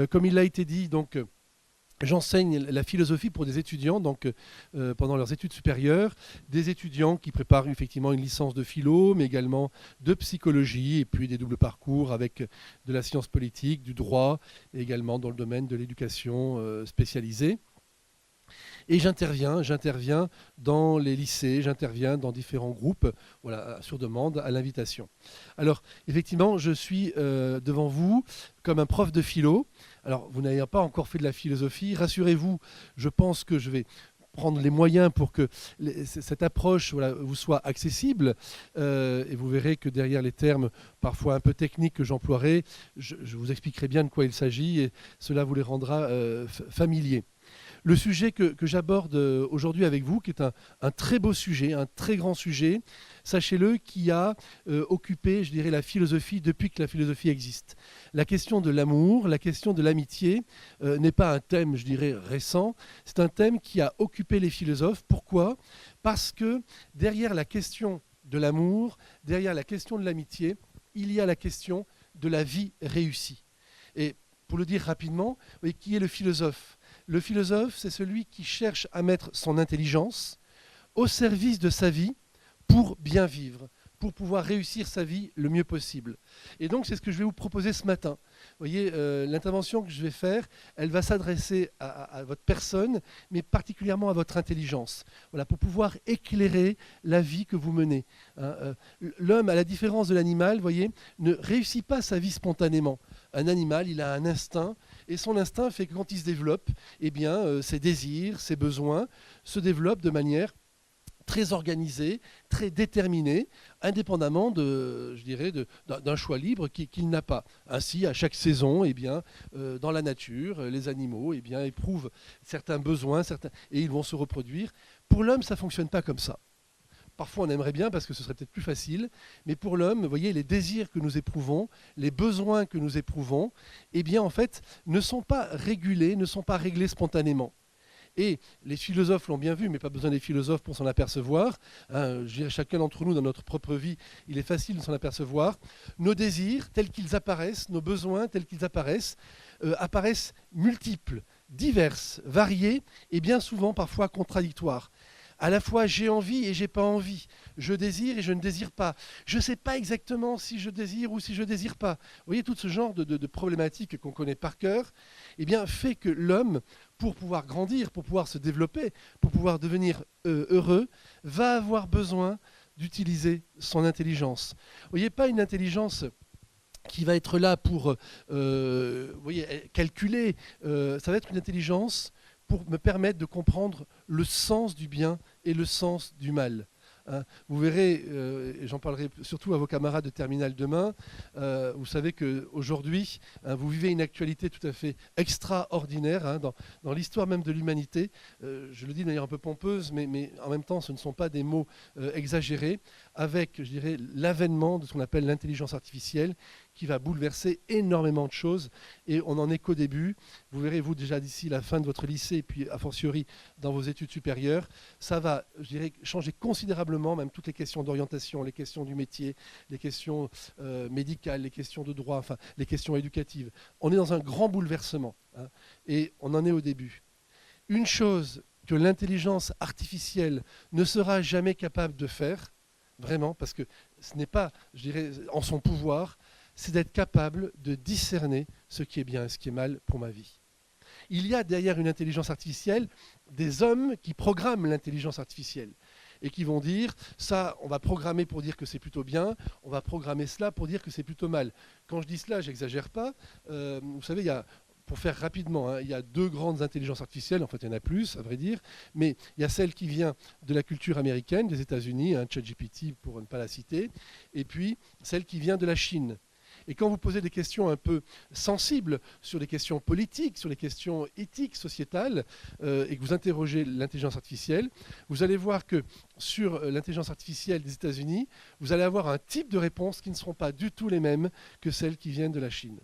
Comme il a été dit, donc, j'enseigne la philosophie pour des étudiants, donc pendant leurs études supérieures, des étudiants qui préparent effectivement une licence de philo, mais également de psychologie, et puis des doubles parcours avec de la science politique, du droit, et également dans le domaine de l'éducation spécialisée. Et j'interviens dans les lycées, j'interviens dans différents groupes, voilà, sur demande, à l'invitation. Alors, effectivement, je suis devant vous comme un prof de philo. Alors, vous n'avez pas encore fait de la philosophie. Rassurez-vous, je pense que je vais prendre les moyens pour que cette approche voilà, vous soit accessible. Et vous verrez que derrière les termes parfois un peu techniques que j'emploierai, je vous expliquerai bien de quoi il s'agit et cela vous les rendra familiers. Le sujet que j'aborde aujourd'hui avec vous, qui est un très beau sujet, un très grand sujet, sachez-le, qui a occupé, je dirais, la philosophie depuis que la philosophie existe. La question de l'amour, la question de l'amitié n'est pas un thème, je dirais, récent, c'est un thème qui a occupé les philosophes. Pourquoi ? Parce que derrière la question de l'amour, derrière la question de l'amitié, il y a la question de la vie réussie. Et pour le dire rapidement, vous voyez, qui est le philosophe ? Le philosophe, c'est celui qui cherche à mettre son intelligence au service de sa vie pour bien vivre, pour pouvoir réussir sa vie le mieux possible. Et donc, c'est ce que je vais vous proposer ce matin. Vous voyez, l'intervention que je vais faire, elle va s'adresser à votre personne, mais particulièrement à votre intelligence, voilà, pour pouvoir éclairer la vie que vous menez. L'homme, à la différence de l'animal, vous voyez, ne réussit pas sa vie spontanément. Un animal, il a un instinct, et son instinct fait que quand il se développe, eh bien, ses désirs, ses besoins se développent de manière très organisée, très déterminée, indépendamment de, je dirais, d'un choix libre qu'il n'a pas. Ainsi, à chaque saison, eh bien, dans la nature, les animaux eh bien, éprouvent certains besoins et ils vont se reproduire. Pour l'homme, ça ne fonctionne pas comme ça. Parfois, on aimerait bien parce que ce serait peut-être plus facile. Mais pour l'homme, vous voyez, les désirs que nous éprouvons, les besoins que nous éprouvons, eh bien, en fait, ne sont pas régulés, ne sont pas réglés spontanément. Et les philosophes l'ont bien vu, mais pas besoin des philosophes pour s'en apercevoir. Je dirais, chacun d'entre nous, dans notre propre vie, il est facile de s'en apercevoir. Nos désirs, tels qu'ils apparaissent, nos besoins, tels qu'ils apparaissent multiples, diverses, variés et bien souvent parfois contradictoires. À la fois j'ai envie et j'ai pas envie, je désire et je ne désire pas. Je ne sais pas exactement si je désire ou si je ne désire pas. Vous voyez, tout ce genre de problématiques qu'on connaît par cœur, eh bien, fait que l'homme, pour pouvoir grandir, pour pouvoir se développer, pour pouvoir devenir heureux, va avoir besoin d'utiliser son intelligence. Vous voyez, pas une intelligence qui va être là pour vous voyez, calculer, ça va être une intelligence pour me permettre de comprendre le sens du bien et le sens du mal. Vous verrez, et j'en parlerai surtout à vos camarades de terminale demain, vous savez qu'aujourd'hui, vous vivez une actualité tout à fait extraordinaire dans l'histoire même de l'humanité. Je le dis de manière un peu pompeuse, mais en même temps, ce ne sont pas des mots exagérés, avec, je dirais, l'avènement de ce qu'on appelle l'intelligence artificielle, qui va bouleverser énormément de choses. Et on n'en est qu'au début. Vous verrez, vous, déjà d'ici la fin de votre lycée, et puis a fortiori dans vos études supérieures, ça va, je dirais, changer considérablement même toutes les questions d'orientation, les questions du métier, les questions médicales, les questions de droit, enfin, les questions éducatives. On est dans un grand bouleversement, et on en est au début. Une chose que l'intelligence artificielle ne sera jamais capable de faire, vraiment, parce que ce n'est pas, je dirais, en son pouvoir, c'est d'être capable de discerner ce qui est bien et ce qui est mal pour ma vie. Il y a derrière une intelligence artificielle des hommes qui programment l'intelligence artificielle et qui vont dire, ça, on va programmer pour dire que c'est plutôt bien, on va programmer cela pour dire que c'est plutôt mal. Quand je dis cela, j'exagère pas. Vous savez, pour faire rapidement, il y a deux grandes intelligences artificielles, en fait il y en a plus, à vrai dire, mais il y a celle qui vient de la culture américaine, des États-Unis, ChatGPT pour ne pas la citer, et puis celle qui vient de la Chine. Et quand vous posez des questions un peu sensibles sur les questions politiques, sur les questions éthiques, sociétales, et que vous interrogez l'intelligence artificielle, vous allez voir que sur l'intelligence artificielle des États-Unis, vous allez avoir un type de réponses qui ne seront pas du tout les mêmes que celles qui viennent de la Chine.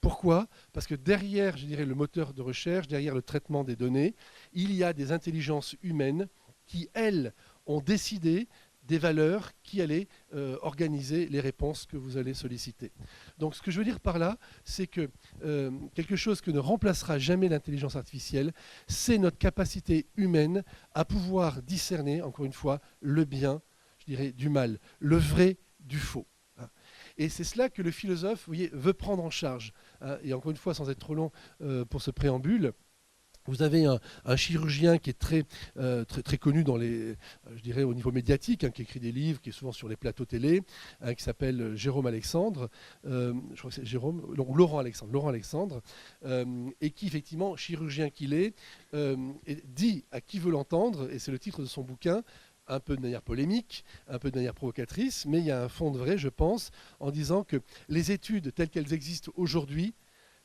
Pourquoi ? Parce que derrière, je dirais, le moteur de recherche, derrière le traitement des données, il y a des intelligences humaines qui, elles, ont décidé des valeurs qui allaient organiser les réponses que vous allez solliciter. Donc ce que je veux dire par là, c'est que quelque chose que ne remplacera jamais l'intelligence artificielle, c'est notre capacité humaine à pouvoir discerner, encore une fois, le bien, je dirais, du mal, le vrai du faux. Et c'est cela que le philosophe, vous voyez, veut prendre en charge. Et encore une fois, sans être trop long pour ce préambule, vous avez un chirurgien qui est très connu dans je dirais au niveau médiatique, qui écrit des livres, qui est souvent sur les plateaux télé, qui s'appelle Jérôme Alexandre, je crois que c'est Laurent Alexandre, et qui effectivement, chirurgien qu'il est, dit à qui veut l'entendre, et c'est le titre de son bouquin, un peu de manière polémique, un peu de manière provocatrice, mais il y a un fond de vrai, je pense, en disant que les études telles qu'elles existent aujourd'hui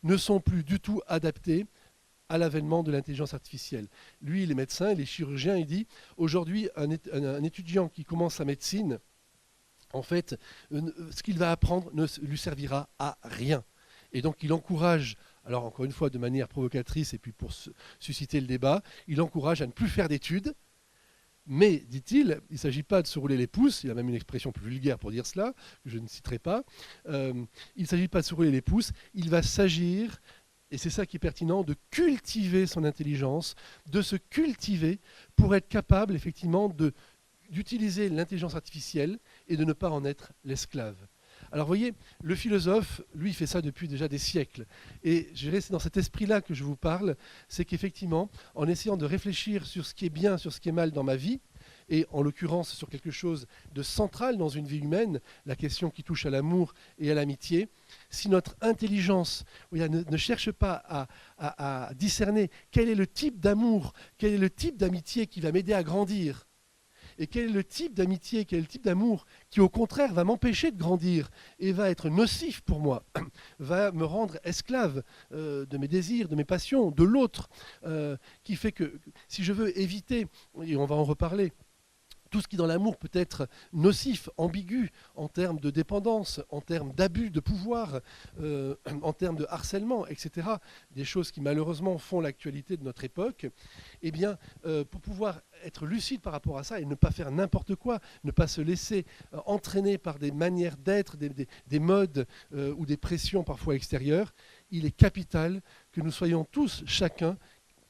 ne sont plus du tout adaptées à l'avènement de l'intelligence artificielle. Lui, il est médecin, il est chirurgien, il dit, aujourd'hui, un étudiant qui commence sa médecine, en fait, ce qu'il va apprendre ne lui servira à rien. Et donc, il encourage, alors encore une fois, de manière provocatrice, et puis pour susciter le débat, il encourage à ne plus faire d'études. Mais, dit-il, il ne s'agit pas de se rouler les pouces, il y a même une expression plus vulgaire pour dire cela, que je ne citerai pas, il ne s'agit pas de se rouler les pouces, il va s'agir, et c'est ça qui est pertinent, de cultiver son intelligence, de se cultiver pour être capable effectivement d'utiliser l'intelligence artificielle et de ne pas en être l'esclave. Alors vous voyez, le philosophe, lui, il fait ça depuis déjà des siècles. Et je dirais, c'est dans cet esprit-là que je vous parle, c'est qu'effectivement, en essayant de réfléchir sur ce qui est bien, sur ce qui est mal dans ma vie, et en l'occurrence sur quelque chose de central dans une vie humaine, la question qui touche à l'amour et à l'amitié, si notre intelligence ne cherche pas à discerner quel est le type d'amour, quel est le type d'amitié qui va m'aider à grandir, et quel est le type d'amitié, quel est le type d'amour qui au contraire va m'empêcher de grandir et va être nocif pour moi, va me rendre esclave de mes désirs, de mes passions, de l'autre, qui fait que si je veux éviter, et on va en reparler, tout ce qui dans l'amour peut être nocif, ambigu, en termes de dépendance, en termes d'abus de pouvoir, en termes de harcèlement, etc., des choses qui malheureusement font l'actualité de notre époque, eh bien, pour pouvoir être lucide par rapport à ça et ne pas faire n'importe quoi, ne pas se laisser entraîner par des manières d'être, des modes ou des pressions parfois extérieures, il est capital que nous soyons tous, chacun,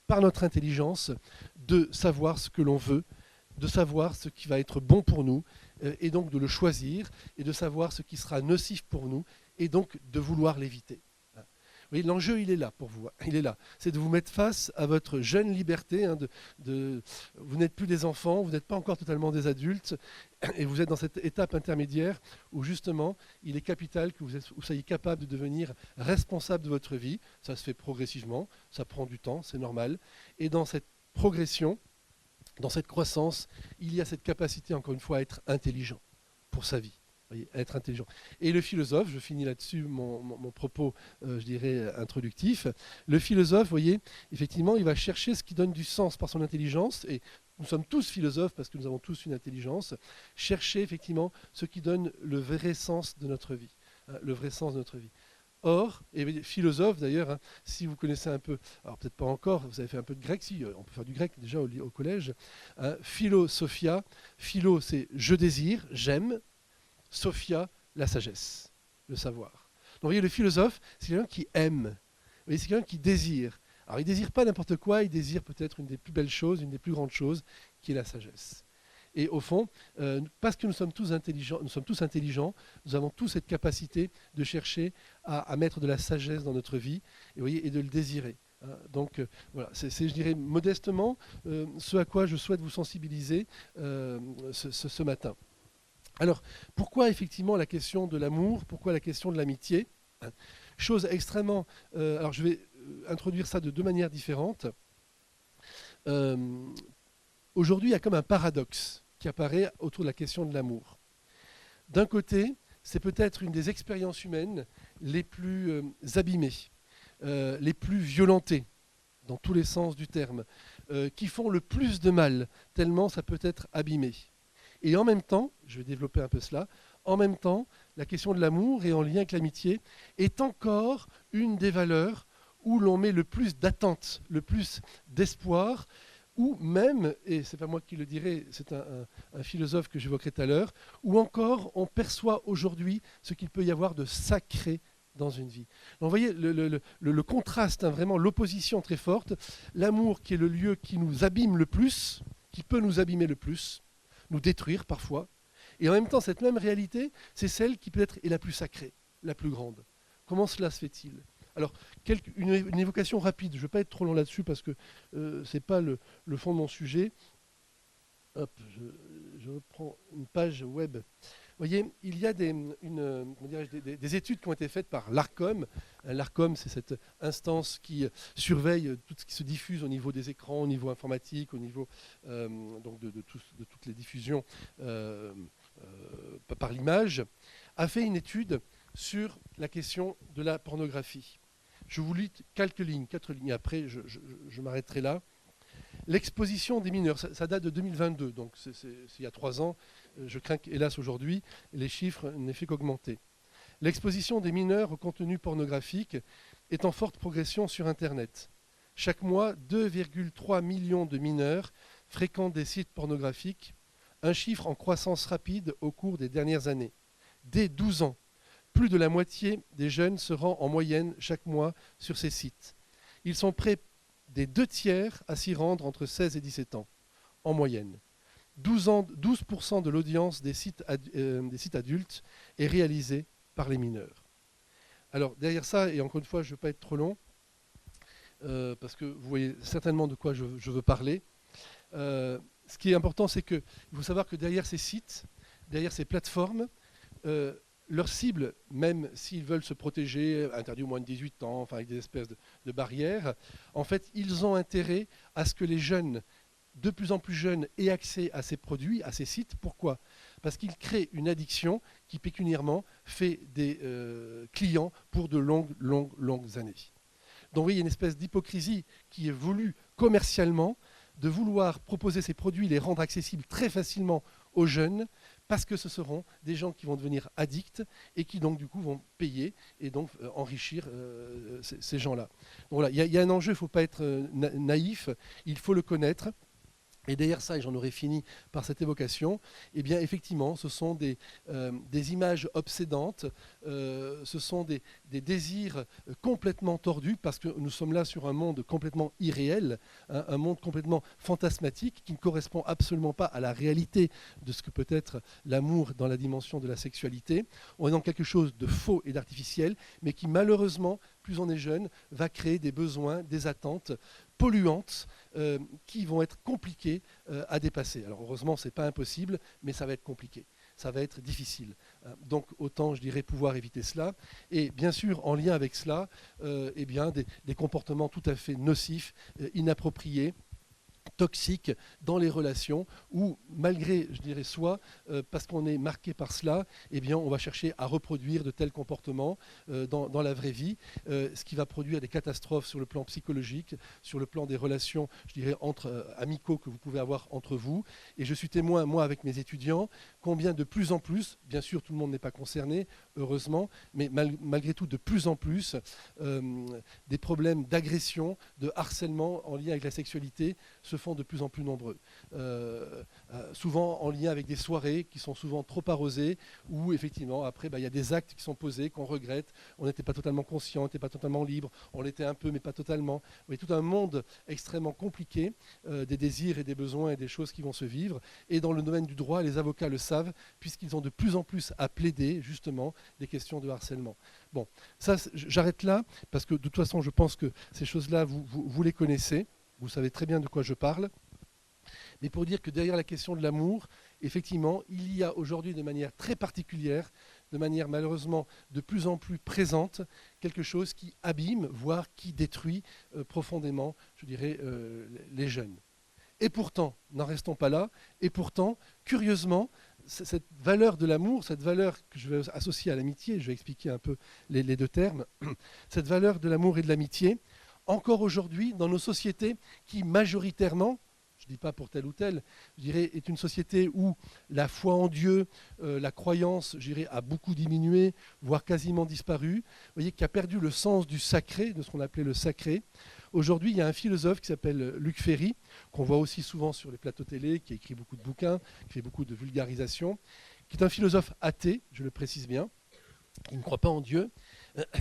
par notre intelligence, de savoir ce que l'on veut, de savoir ce qui va être bon pour nous, et donc de le choisir, et de savoir ce qui sera nocif pour nous, et donc de vouloir l'éviter. Vous voyez, l'enjeu, il est là pour vous. Il est là. C'est de vous mettre face à votre jeune liberté. Vous n'êtes plus des enfants, vous n'êtes pas encore totalement des adultes, et vous êtes dans cette étape intermédiaire où justement, il est capital que vous soyez capable de devenir responsable de votre vie. Ça se fait progressivement, ça prend du temps, c'est normal. Et dans cette progression, dans cette croissance, il y a cette capacité, encore une fois, à être intelligent pour sa vie. Voyez, à être intelligent. Et le philosophe, je finis là-dessus mon propos, je dirais, introductif. Le philosophe, vous voyez, effectivement, il va chercher ce qui donne du sens par son intelligence, et nous sommes tous philosophes parce que nous avons tous une intelligence, chercher effectivement ce qui donne le vrai sens de notre vie. Le vrai sens de notre vie. Or, et philosophe d'ailleurs, si vous connaissez un peu, alors peut-être pas encore, vous avez fait un peu de grec, si, on peut faire du grec déjà au collège, philosophia, philo c'est je désire, j'aime, sophia, la sagesse, le savoir. Donc vous voyez, le philosophe, c'est quelqu'un qui aime, vous voyez, c'est quelqu'un qui désire. Alors il ne désire pas n'importe quoi, il désire peut-être une des plus belles choses, une des plus grandes choses, qui est la sagesse. Et au fond, parce que nous sommes tous intelligents, nous avons tous cette capacité de chercher à mettre de la sagesse dans notre vie et, voyez, et de le désirer. Donc voilà, c'est, je dirais modestement, ce à quoi je souhaite vous sensibiliser ce matin. Alors, pourquoi effectivement la question de l'amour, pourquoi la question de l'amitié? Chose extrêmement... alors je vais introduire ça de deux manières différentes. Aujourd'hui, il y a comme un paradoxe qui apparaît autour de la question de l'amour. D'un côté, c'est peut-être une des expériences humaines les plus abîmées, les plus violentées, dans tous les sens du terme, qui font le plus de mal, tellement ça peut être abîmé. Et en même temps, je vais développer un peu cela, en même temps, la question de l'amour et en lien avec l'amitié est encore une des valeurs où l'on met le plus d'attente, le plus d'espoir, ou même, et c'est pas moi qui le dirai, c'est un philosophe que j'évoquerai tout à l'heure, ou encore on perçoit aujourd'hui ce qu'il peut y avoir de sacré dans une vie. Donc, vous voyez le contraste, hein, vraiment l'opposition très forte, l'amour qui est le lieu qui nous abîme le plus, qui peut nous abîmer le plus, nous détruire parfois, et en même temps cette même réalité, c'est celle qui peut-être est la plus sacrée, la plus grande. Comment cela se fait-il? Alors, une évocation rapide, je ne vais pas être trop long là-dessus parce que ce n'est pas le fond de mon sujet. Hop, je reprends une page web. Vous voyez, il y a des études qui ont été faites par l'ARCOM. L'ARCOM, c'est cette instance qui surveille tout ce qui se diffuse au niveau des écrans, au niveau informatique, au niveau donc de toutes les diffusions par l'image, a fait une étude sur la question de la pornographie. Je vous lis quelques lignes, 4 lignes, après je m'arrêterai là. L'exposition des mineurs, ça date de 2022, donc c'est il y a 3 ans. Je crains qu'hélas aujourd'hui, les chiffres n'aient fait qu'augmenter. L'exposition des mineurs au contenu pornographique est en forte progression sur Internet. Chaque mois, 2,3 millions de mineurs fréquentent des sites pornographiques, un chiffre en croissance rapide au cours des dernières années. Dès 12 ans, plus de la moitié des jeunes se rend en moyenne chaque mois sur ces sites. Ils sont près des 2/3 à s'y rendre entre 16 et 17 ans, en moyenne. 12% de l'audience des sites adultes est réalisée par les mineurs. Alors derrière ça, et encore une fois je ne veux pas être trop long, parce que vous voyez certainement de quoi je veux parler, ce qui est important, c'est qu'il faut savoir que derrière ces sites, derrière ces plateformes, leur cible, même s'ils veulent se protéger, interdit au moins de 18 ans, enfin avec des espèces de barrières, en fait, ils ont intérêt à ce que les jeunes, de plus en plus jeunes, aient accès à ces produits, à ces sites. Pourquoi? Parce qu'ils créent une addiction qui, pécuniairement, fait des clients pour de longues années. Donc, vous voyez, il y a une espèce d'hypocrisie qui est voulue commercialement, de vouloir proposer ces produits, les rendre accessibles très facilement aux jeunes, parce que ce seront des gens qui vont devenir addicts et qui donc du coup vont payer et donc enrichir ces gens-là. Donc voilà, il y a un enjeu, il ne faut pas être naïf, il faut le connaître. Et derrière ça, et j'en aurais fini par cette évocation, eh bien effectivement, ce sont des images obsédantes, ce sont des désirs complètement tordus, parce que nous sommes là sur un monde complètement irréel, hein, un monde complètement fantasmatique, qui ne correspond absolument pas à la réalité de ce que peut être l'amour dans la dimension de la sexualité. On est dans quelque chose de faux et d'artificiel, mais qui malheureusement, plus on est jeune, va créer des besoins, des attentes polluantes qui vont être compliquées à dépasser. Alors heureusement, ce n'est pas impossible, mais ça va être compliqué. Ça va être difficile. Donc autant, je dirais, pouvoir éviter cela. Et bien sûr, en lien avec cela, eh bien, des comportements tout à fait nocifs, inappropriés, toxiques dans les relations où, malgré, je dirais, soi, parce qu'on est marqué par cela, eh bien, on va chercher à reproduire de tels comportements dans la vraie vie, ce qui va produire des catastrophes sur le plan psychologique, sur le plan des relations, je dirais, entre amicaux que vous pouvez avoir entre vous. Et je suis témoin, moi, avec mes étudiants, combien de plus en plus, bien sûr, tout le monde n'est pas concerné, heureusement, mais malgré tout, de plus en plus, des problèmes d'agression, de harcèlement en lien avec la sexualité se font de plus en plus nombreux. Souvent en lien avec des soirées qui sont souvent trop arrosées, où effectivement après il y a des actes qui sont posés, qu'on regrette, on n'était pas totalement conscient, on n'était pas totalement libre, on l'était un peu mais pas totalement. Vous voyez, tout un monde extrêmement compliqué, des désirs et des besoins et des choses qui vont se vivre. Et dans le domaine du droit, les avocats le savent, puisqu'ils ont de plus en plus à plaider justement des questions de harcèlement. Bon, ça j'arrête là, parce que de toute façon je pense que ces choses-là, vous les connaissez. Vous savez très bien de quoi je parle. Mais pour dire que derrière la question de l'amour, effectivement, il y a aujourd'hui de manière très particulière, de manière malheureusement de plus en plus présente, quelque chose qui abîme, voire qui détruit profondément, je dirais, les jeunes. Et pourtant, n'en restons pas là, et pourtant, curieusement, cette valeur de l'amour, cette valeur que je vais associer à l'amitié, je vais expliquer un peu les deux termes, cette valeur de l'amour et de l'amitié, encore aujourd'hui, dans nos sociétés qui majoritairement, je ne dis pas pour tel ou tel, je dirais, est une société où la foi en Dieu, la croyance, je dirais, a beaucoup diminué, voire quasiment disparu, vous voyez, qui a perdu le sens du sacré, de ce qu'on appelait le sacré. aujourd'hui, il y a un philosophe qui s'appelle Luc Ferry, qu'on voit aussi souvent sur les plateaux télé, qui a écrit beaucoup de bouquins, qui fait beaucoup de vulgarisation, qui est un philosophe athée, je le précise bien, qui ne croit pas en Dieu,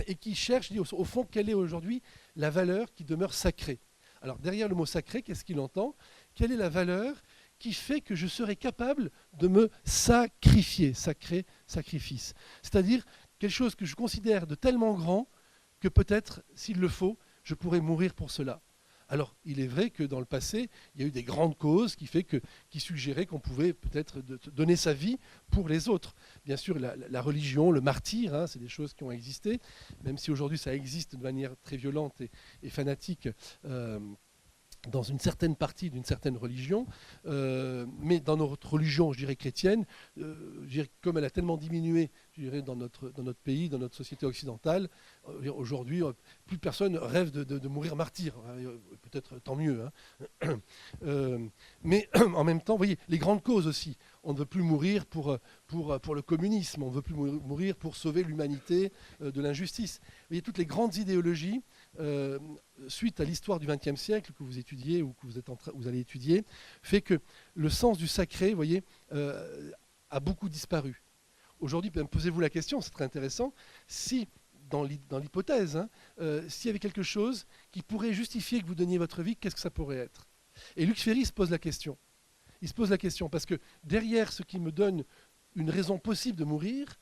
et qui cherche, dit, au fond, quelle est aujourd'hui la valeur qui demeure sacrée. Alors derrière le mot sacré, qu'est-ce qu'il entend? Quelle est la valeur qui fait que je serai capable de me sacrifier, sacré sacrifice. C'est-à-dire quelque chose que je considère de tellement grand que peut-être, s'il le faut, je pourrais mourir pour cela. Alors, il est vrai que dans le passé, il y a eu des grandes causes qui suggéraient qu'on pouvait peut-être donner sa vie pour les autres. Bien sûr, la religion, le martyr, hein, c'est des choses qui ont existé, même si aujourd'hui ça existe de manière très violente et fanatique dans une certaine partie d'une certaine religion, mais dans notre religion, je dirais chrétienne, comme elle a tellement diminué, je dirais, dans notre pays, dans notre société occidentale, aujourd'hui, plus personne rêve de mourir martyr. Peut-être tant mieux. Hein. Mais en même temps, vous voyez, les grandes causes aussi. On ne veut plus mourir pour le communisme, on ne veut plus mourir pour sauver l'humanité de l'injustice. Vous voyez, toutes les grandes idéologies, suite à l'histoire du XXe siècle que vous étudiez ou que vous allez étudier, fait que le sens du sacré, vous voyez, a beaucoup disparu. Aujourd'hui, posez-vous la question, c'est très intéressant, si, dans l'hypothèse, hein, s'il y avait quelque chose qui pourrait justifier que vous donniez votre vie, qu'est-ce que ça pourrait être? Et Luc Ferry se pose la question. Il se pose la question parce que derrière ce qui me donne une raison possible de mourir,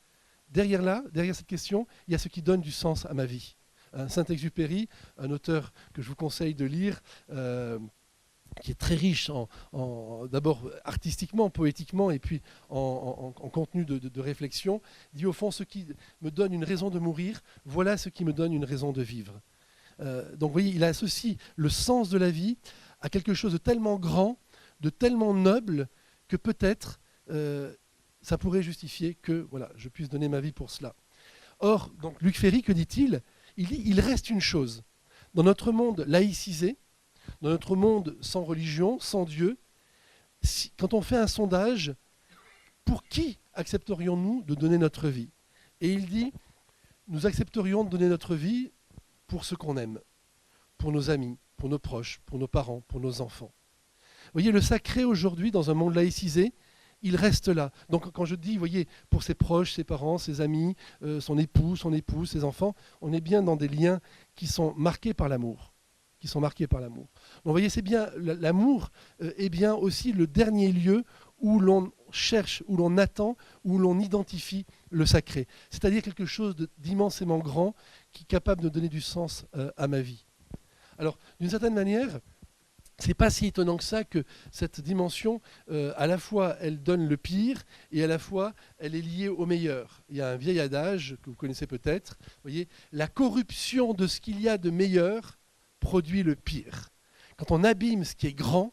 derrière cette question, il y a ce qui donne du sens à ma vie. Saint-Exupéry, un auteur que je vous conseille de lire, qui est très riche d'abord artistiquement, poétiquement, et puis en contenu de réflexion, dit au fond, ce qui me donne une raison de mourir, voilà ce qui me donne une raison de vivre. Donc vous voyez, il associe le sens de la vie à quelque chose de tellement grand, de tellement noble, que peut-être ça pourrait justifier que voilà, je puisse donner ma vie pour cela. Or, donc, Luc Ferry, que dit-il? Il dit, il reste une chose. Dans notre monde laïcisé, dans notre monde sans religion, sans Dieu, quand on fait un sondage, pour qui accepterions-nous de donner notre vie? Et il dit, nous accepterions de donner notre vie pour ceux qu'on aime, pour nos amis, pour nos proches, pour nos parents, pour nos enfants. Vous voyez, le sacré aujourd'hui, dans un monde laïcisé, il reste là. Donc quand je dis, vous voyez, pour ses proches, ses parents, ses amis, son époux, son épouse, ses enfants, on est bien dans des liens qui sont marqués par l'amour. Donc vous voyez, c'est bien, l'amour est bien aussi le dernier lieu où l'on cherche, où l'on attend, où l'on identifie le sacré. C'est-à-dire quelque chose d'immensément grand qui est capable de donner du sens à ma vie. Alors, d'une certaine manière, c'est pas si étonnant que ça que cette dimension, à la fois, elle donne le pire et à la fois, elle est liée au meilleur. Il y a un vieil adage que vous connaissez peut-être, vous voyez, la corruption de ce qu'il y a de meilleur produit le pire. Quand on abîme ce qui est grand,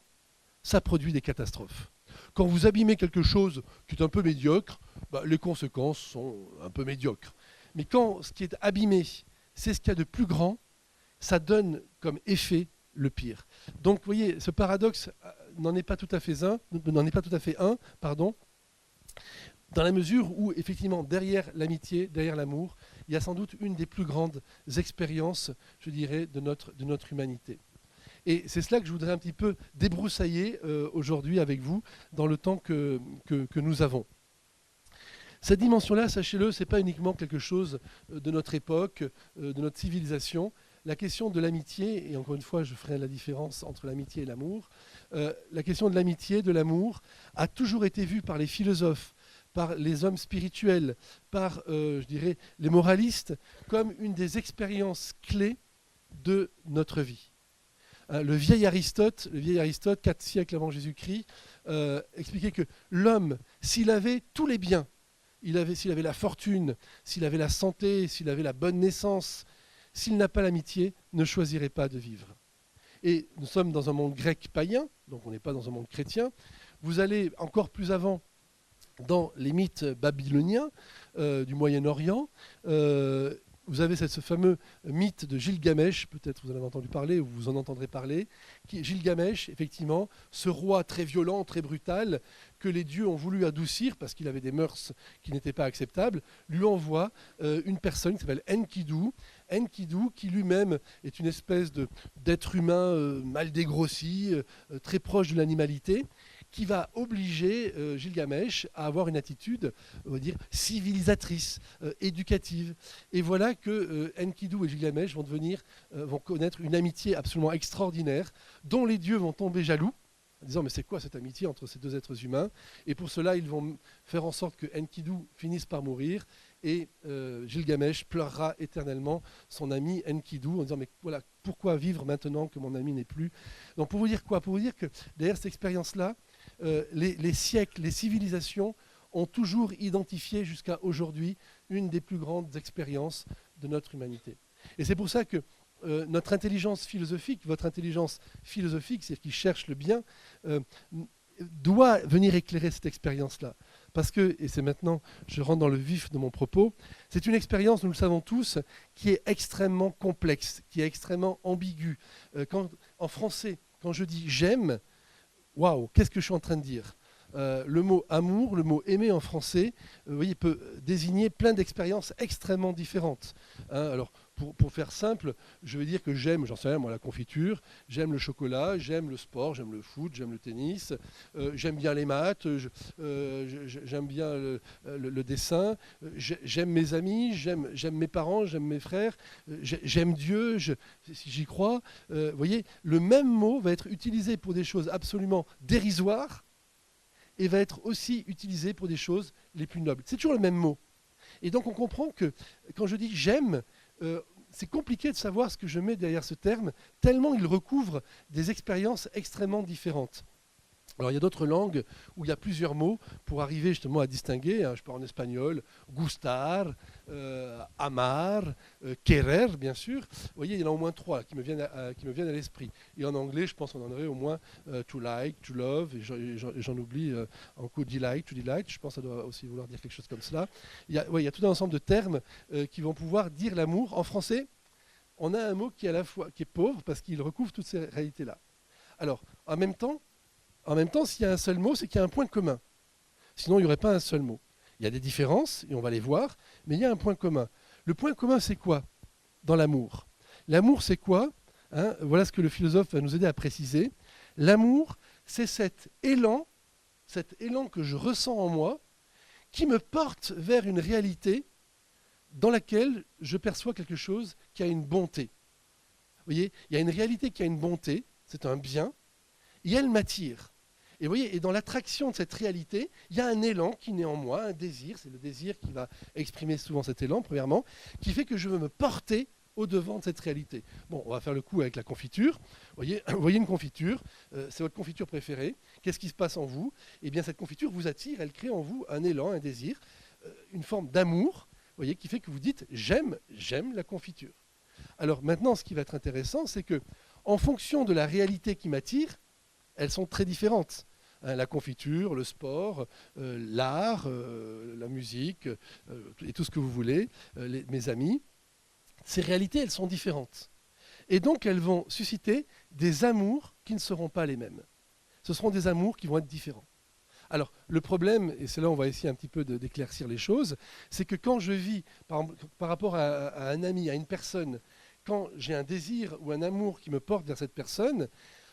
ça produit des catastrophes. Quand vous abîmez quelque chose qui est un peu médiocre, les conséquences sont un peu médiocres. Mais quand ce qui est abîmé, c'est ce qu'il y a de plus grand, ça donne comme effet le pire. Donc, vous voyez, ce paradoxe n'en est pas tout à fait un, dans la mesure où, effectivement, derrière l'amitié, derrière l'amour, il y a sans doute une des plus grandes expériences, je dirais, de notre humanité. Et c'est cela que je voudrais un petit peu débroussailler aujourd'hui avec vous, dans le temps que nous avons. Cette dimension-là, sachez-le, ce n'est pas uniquement quelque chose de notre époque, de notre civilisation. La question de l'amitié, et encore une fois, je ferai la différence entre l'amitié et l'amour, la question de l'amitié, de l'amour, a toujours été vue par les philosophes, par les hommes spirituels, par, je dirais, les moralistes, comme une des expériences clés de notre vie. Le vieil Aristote, 4 siècles avant Jésus-Christ, expliquait que l'homme, s'il avait tous les biens, s'il avait la fortune, s'il avait la santé, s'il avait la bonne naissance, s'il n'a pas l'amitié, ne choisirait pas de vivre. Et nous sommes dans un monde grec païen, donc on n'est pas dans un monde chrétien. Vous allez encore plus avant dans les mythes babyloniens du Moyen-Orient. Vous avez ce fameux mythe de Gilgamesh, peut-être vous en avez entendu parler ou vous en entendrez parler, Gilgamesh, effectivement, ce roi très violent, très brutal, que les dieux ont voulu adoucir parce qu'il avait des mœurs qui n'étaient pas acceptables, lui envoie une personne qui s'appelle Enkidu. Enkidu, qui lui-même est une espèce d'être humain mal dégrossi, très proche de l'animalité, qui va obliger Gilgamesh à avoir une attitude, on va dire, civilisatrice, éducative. Et voilà que Enkidu et Gilgamesh vont connaître une amitié absolument extraordinaire, dont les dieux vont tomber jaloux, en disant mais c'est quoi cette amitié entre ces deux êtres humains? Et pour cela, ils vont faire en sorte que Enkidu finisse par mourir, et Gilgamesh pleurera éternellement son ami Enkidu en disant mais voilà, pourquoi vivre maintenant que mon ami n'est plus? Donc pour vous dire quoi? Pour vous dire que derrière cette expérience-là, les siècles, les civilisations ont toujours identifié jusqu'à aujourd'hui une des plus grandes expériences de notre humanité. Et c'est pour ça que notre intelligence philosophique, votre intelligence philosophique, c'est-à-dire qui cherche le bien, doit venir éclairer cette expérience-là. Parce que, et c'est maintenant, je rentre dans le vif de mon propos, c'est une expérience, nous le savons tous, qui est extrêmement complexe, qui est extrêmement ambiguë. En français, quand je dis j'aime, waouh, qu'est-ce que je suis en train de dire? Le mot amour, le mot aimer en français, vous voyez, peut désigner plein d'expériences extrêmement différentes. Alors, pour faire simple, je vais dire que j'aime, j'en sais rien, moi, la confiture, j'aime le chocolat, j'aime le sport, j'aime le foot, j'aime le tennis, j'aime bien les maths, j'aime bien le dessin, j'aime mes amis, j'aime mes parents, j'aime mes frères, j'aime Dieu, si j'y crois. Vous voyez, le même mot va être utilisé pour des choses absolument dérisoires et va être aussi utilisé pour des choses les plus nobles. C'est toujours le même mot. Et donc on comprend que quand je dis j'aime, c'est compliqué de savoir ce que je mets derrière ce terme, tellement il recouvre des expériences extrêmement différentes. Alors il y a d'autres langues où il y a plusieurs mots pour arriver justement à distinguer. Je parle en espagnol, gustar, amar, querer, bien sûr. Vous voyez, il y en a au moins 3 qui me viennent à l'esprit. Et en anglais, je pense qu'on en aurait au moins to like, to love, et j'en oublie en coup delight, to delight. Je pense que ça doit aussi vouloir dire quelque chose comme cela. Il y a tout un ensemble de termes qui vont pouvoir dire l'amour. En français, on a un mot qui est à la fois qui est pauvre parce qu'il recouvre toutes ces réalités-là. Alors, en même temps, s'il y a un seul mot, c'est qu'il y a un point commun. Sinon, il n'y aurait pas un seul mot. Il y a des différences, et on va les voir, mais il y a un point commun. Le point commun, c'est quoi dans l'amour? L'amour, c'est quoi? Voilà ce que le philosophe va nous aider à préciser. L'amour, c'est cet élan que je ressens en moi, qui me porte vers une réalité dans laquelle je perçois quelque chose qui a une bonté. Vous voyez, il y a une réalité qui a une bonté, c'est un bien, et elle m'attire. Et vous voyez, et dans l'attraction de cette réalité, il y a un élan qui naît en moi, un désir, c'est le désir qui va exprimer souvent cet élan, premièrement, qui fait que je veux me porter au-devant de cette réalité. Bon, on va faire le coup avec la confiture. Vous voyez une confiture, c'est votre confiture préférée. Qu'est-ce qui se passe en vous? Eh bien, cette confiture vous attire, elle crée en vous un élan, un désir, une forme d'amour, vous voyez, qui fait que vous dites « j'aime la confiture ». Alors maintenant, ce qui va être intéressant, c'est que en fonction de la réalité qui m'attire, elles sont très différentes. La confiture, le sport, l'art, la musique, et tout ce que vous voulez, mes amis. Ces réalités, elles sont différentes. Et donc, elles vont susciter des amours qui ne seront pas les mêmes. Ce seront des amours qui vont être différents. Alors, le problème, et c'est là où on va essayer un petit peu d'éclaircir les choses, c'est que quand je vis, par rapport à un ami, à une personne, quand j'ai un désir ou un amour qui me porte vers cette personne,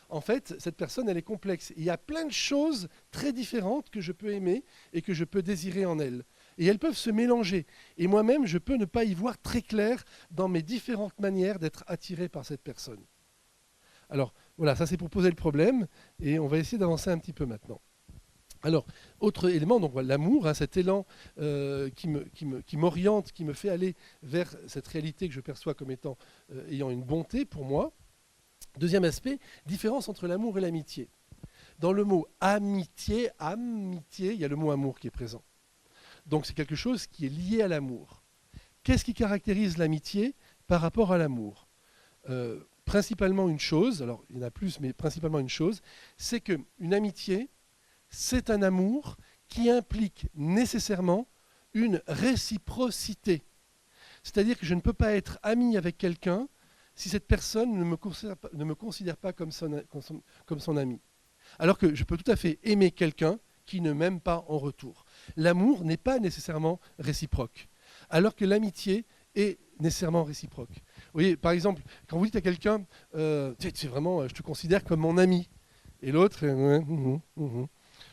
en fait, cette personne, elle est complexe. Il y a plein de choses très différentes que je peux aimer et que je peux désirer en elle. Et elles peuvent se mélanger. Et moi-même, je peux ne pas y voir très clair dans mes différentes manières d'être attiré par cette personne. Alors, voilà, ça c'est pour poser le problème. Et on va essayer d'avancer un petit peu maintenant. Alors, autre élément, donc voilà, l'amour, cet élan qui m'oriente, qui me fait aller vers cette réalité que je perçois comme étant ayant une bonté pour moi. Deuxième aspect, différence entre l'amour et l'amitié. Dans le mot amitié, il y a le mot amour qui est présent. Donc c'est quelque chose qui est lié à l'amour. Qu'est-ce qui caractérise l'amitié par rapport à l'amour? Principalement une chose, alors il y en a plus, mais principalement une chose, c'est qu'une amitié, c'est un amour qui implique nécessairement une réciprocité. C'est-à-dire que je ne peux pas être ami avec quelqu'un si cette personne ne me considère pas comme son ami. Alors que je peux tout à fait aimer quelqu'un qui ne m'aime pas en retour. L'amour n'est pas nécessairement réciproque, alors que l'amitié est nécessairement réciproque. voyez, par exemple, quand vous dites à quelqu'un, c'est vraiment, je te considère comme mon ami, et l'autre,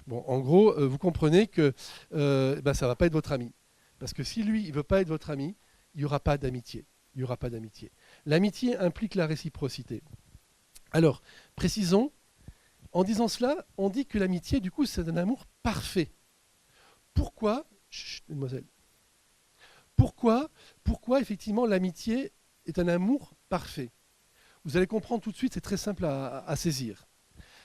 bon, en gros, vous comprenez que ça ne va pas être votre ami. Parce que si lui, il ne veut pas être votre ami, il n'y aura pas d'amitié. Il n'y aura pas d'amitié. L'amitié implique la réciprocité. Alors, précisons, en disant cela, on dit que l'amitié, du coup, c'est un amour parfait. Pourquoi, chut, mademoiselle, pourquoi effectivement l'amitié est un amour parfait? Vous allez comprendre tout de suite, c'est très simple à saisir.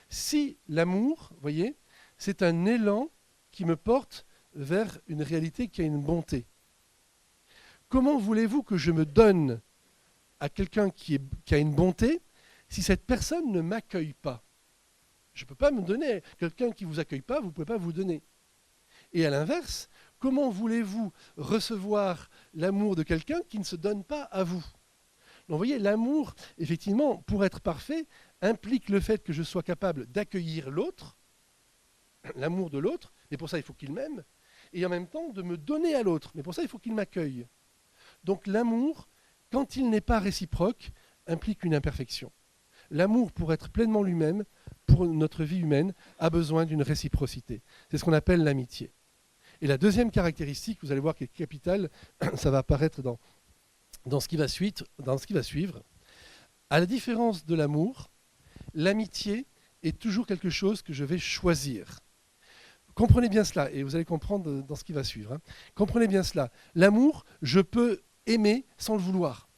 Si l'amour, vous voyez, c'est un élan qui me porte vers une réalité qui a une bonté. Comment voulez-vous que je me donne à quelqu'un qui a une bonté si cette personne ne m'accueille pas? Je ne peux pas me donner. Quelqu'un qui ne vous accueille pas, vous ne pouvez pas vous donner. Et à l'inverse, comment voulez-vous recevoir l'amour de quelqu'un qui ne se donne pas à vous? Donc vous voyez, l'amour, effectivement, pour être parfait, implique le fait que je sois capable d'accueillir l'autre, l'amour de l'autre, mais pour ça il faut qu'il m'aime, et en même temps de me donner à l'autre, mais pour ça il faut qu'il m'accueille. Donc l'amour, quand il n'est pas réciproque, implique une imperfection. L'amour, pour être pleinement lui-même, pour notre vie humaine, a besoin d'une réciprocité. C'est ce qu'on appelle l'amitié. Et la deuxième caractéristique, vous allez voir qui est capitale, ça va apparaître dans ce qui va suivre. À la différence de l'amour, l'amitié est toujours quelque chose que je vais choisir. Comprenez bien cela, et vous allez comprendre dans ce qui va suivre. Hein. Comprenez bien cela. L'amour, je peux aimer sans le vouloir.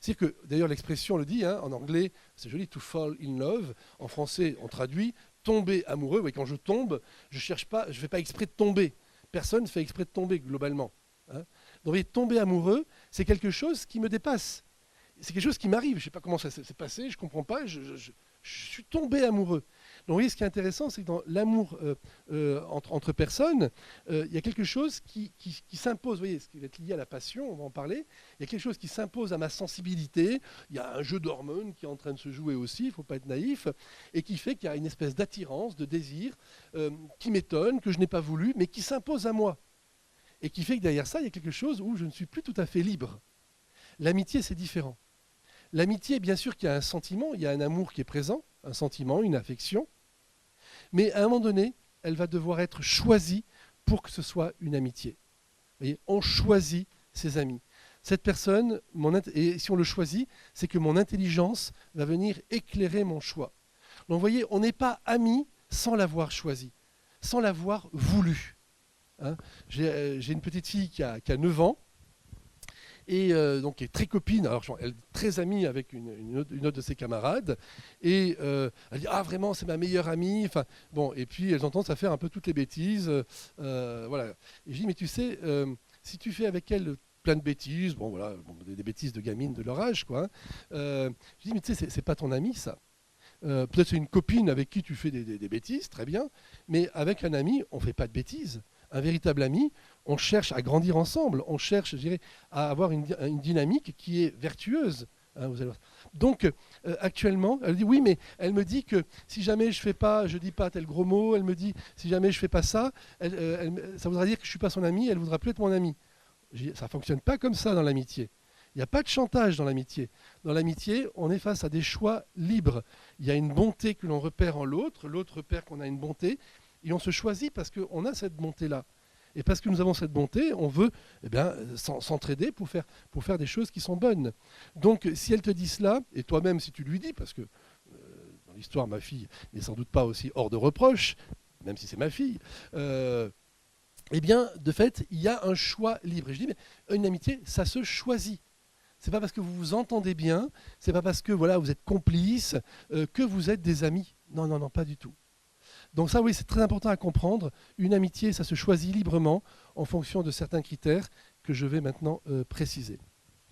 C'est-à-dire que, d'ailleurs, l'expression le dit, hein, en anglais, c'est joli, to fall in love. En français, on traduit tomber amoureux. Oui, quand je tombe, je ne fais pas exprès de tomber. Personne ne fait exprès de tomber, globalement. Hein. Donc, tomber amoureux, c'est quelque chose qui me dépasse. C'est quelque chose qui m'arrive. Je ne sais pas comment ça s'est passé, je ne comprends pas, je suis tombé amoureux. Donc, vous voyez, ce qui est intéressant, c'est que dans l'amour entre personnes, il y a quelque chose qui s'impose. Vous voyez, ce qui est lié à la passion, on va en parler. Il y a quelque chose qui s'impose à ma sensibilité. Il y a un jeu d'hormones qui est en train de se jouer aussi, il ne faut pas être naïf, et qui fait qu'il y a une espèce d'attirance, de désir, qui m'étonne, que je n'ai pas voulu, mais qui s'impose à moi. Et qui fait que derrière ça, il y a quelque chose où je ne suis plus tout à fait libre. L'amitié, c'est différent. L'amitié, bien sûr qu'il y a un sentiment, il y a un amour qui est présent, un sentiment, une affection, mais à un moment donné, elle va devoir être choisie pour que ce soit une amitié. Vous voyez, on choisit ses amis. Cette personne, et si on le choisit, c'est que mon intelligence va venir éclairer mon choix. Donc vous voyez, on n'est pas amis sans l'avoir choisi, sans l'avoir voulu. Hein, j'ai une petite fille qui a 9 ans, et donc qui est très copine, alors elle est très amie avec une autre de ses camarades, et elle dit « Ah, vraiment, c'est ma meilleure amie », enfin, bon, et puis elles ont tendance à faire un peu toutes les bêtises, voilà. Et je dis « Mais tu sais, si tu fais avec elle plein de bêtises, bon, voilà, des bêtises de gamines de leur âge, quoi, je dis « Mais tu sais, c'est pas ton ami, ça. Peut-être c'est une copine avec qui tu fais des bêtises, très bien, mais avec un ami, on ne fait pas de bêtises. Un véritable ami, on cherche à grandir ensemble, on cherche, je dirais, à avoir une dynamique qui est vertueuse. Hein, donc, actuellement, elle dit oui, mais elle me dit que si jamais je dis pas tel gros mot, elle me dit si jamais je fais pas ça, ça voudra dire que je suis pas son ami, elle voudra plus être mon ami. Ça fonctionne pas comme ça dans l'amitié. Il n'y a pas de chantage dans l'amitié. Dans l'amitié, on est face à des choix libres. Il y a une bonté que l'on repère en l'autre repère qu'on a une bonté, et on se choisit parce qu'on a cette bonté-là. Et parce que nous avons cette bonté, on veut s'entraider pour faire des choses qui sont bonnes. Donc, si elle te dit cela, et toi-même, si tu lui dis, parce que dans l'histoire, ma fille n'est sans doute pas aussi hors de reproche, même si c'est ma fille, eh bien, de fait, il y a un choix libre. Et je dis, mais une amitié, ça se choisit. C'est pas parce que vous vous entendez bien, c'est pas parce que voilà, vous êtes complices que vous êtes des amis. Non, non, non, pas du tout. Donc ça, oui, c'est très important à comprendre. Une amitié, ça se choisit librement en fonction de certains critères que je vais maintenant préciser.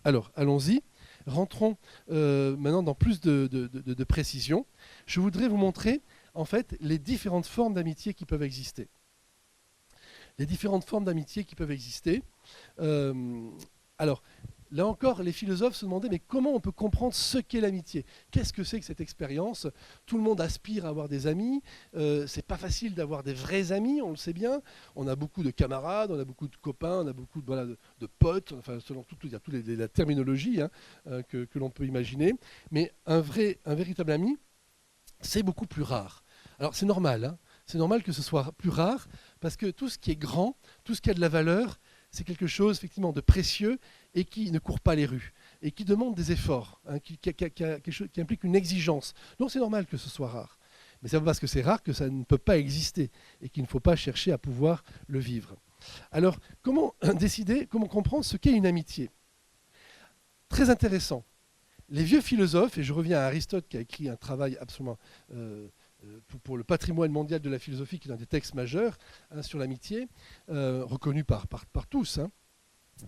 Alors, allons-y. Rentrons maintenant dans plus de précision. Je voudrais vous montrer, en fait, les différentes formes d'amitié qui peuvent exister. Les différentes formes d'amitié qui peuvent exister. Alors, Là encore, les philosophes se demandaient mais comment on peut comprendre ce qu'est l'amitié? Qu'est-ce que c'est que cette expérience? Tout le monde aspire à avoir des amis. C'est pas facile d'avoir des vrais amis, on le sait bien. On a beaucoup de camarades, on a beaucoup de copains, on a beaucoup de, voilà, de potes, enfin, selon toute la terminologie hein, que l'on peut imaginer. Mais un véritable ami, c'est beaucoup plus rare. Alors c'est normal, hein, c'est normal que ce soit plus rare parce que tout ce qui est grand, tout ce qui a de la valeur, c'est quelque chose effectivement de précieux et qui ne court pas les rues et qui demande des efforts, hein, qui implique une exigence. Donc c'est normal que ce soit rare. Mais c'est pas parce que c'est rare que ça ne peut pas exister et qu'il ne faut pas chercher à pouvoir le vivre. Alors comment décider, comment comprendre ce qu'est une amitié? Très intéressant. Les vieux philosophes, et je reviens à Aristote qui a écrit un travail absolument pour le patrimoine mondial de la philosophie, qui est un des textes majeurs hein, sur l'amitié, reconnu par tous. Hein.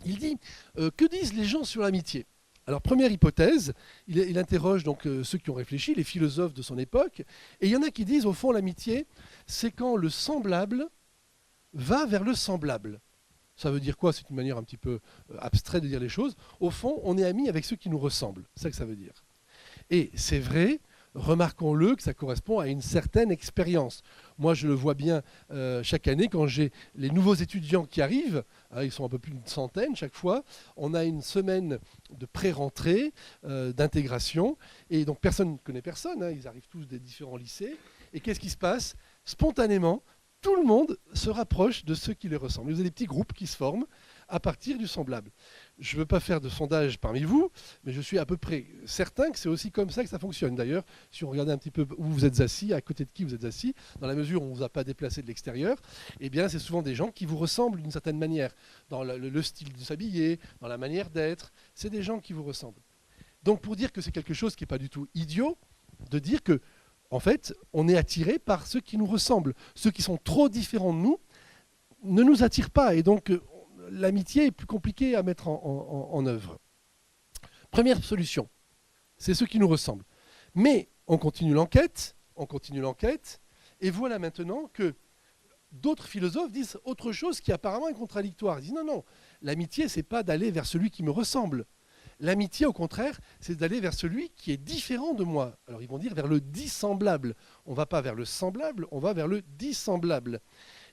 Il dit que disent les gens sur l'amitié? Alors première hypothèse, il interroge donc ceux qui ont réfléchi, les philosophes de son époque, et il y en a qui disent au fond l'amitié, c'est quand le semblable va vers le semblable. Ça veut dire quoi? C'est une manière un petit peu abstraite de dire les choses. Au fond, on est amis avec ceux qui nous ressemblent. C'est ça que ça veut dire. Et c'est vrai, remarquons-le, que ça correspond à une certaine expérience. Moi, je le vois bien chaque année quand j'ai les nouveaux étudiants qui arrivent. Hein, ils sont un peu plus d'une centaine chaque fois. On a une semaine de pré-rentrée, d'intégration. Et donc, personne ne connaît personne. Hein, ils arrivent tous des différents lycées. Et qu'est-ce qui se passe? Spontanément, tout le monde se rapproche de ceux qui les ressemblent. Vous avez des petits groupes qui se forment à partir du semblable. Je ne veux pas faire de sondage parmi vous, mais je suis à peu près certain que c'est aussi comme ça que ça fonctionne. D'ailleurs, si on regarde un petit peu où vous êtes assis, à côté de qui vous êtes assis, dans la mesure où on ne vous a pas déplacé de l'extérieur, eh bien, c'est souvent des gens qui vous ressemblent d'une certaine manière, dans le style de s'habiller, dans la manière d'être. C'est des gens qui vous ressemblent. Donc, pour dire que c'est quelque chose qui n'est pas du tout idiot, de dire que en fait, on est attiré par ceux qui nous ressemblent. Ceux qui sont trop différents de nous ne nous attirent pas. Et donc, l'amitié est plus compliquée à mettre en œuvre. Première solution, c'est ceux qui nous ressemblent. Mais on continue l'enquête, et voilà maintenant que d'autres philosophes disent autre chose qui apparemment est contradictoire. Ils disent non, non, l'amitié, c'est pas d'aller vers celui qui me ressemble. L'amitié, au contraire, c'est d'aller vers celui qui est différent de moi. Alors ils vont dire vers le dissemblable. On ne va pas vers le semblable, on va vers le dissemblable.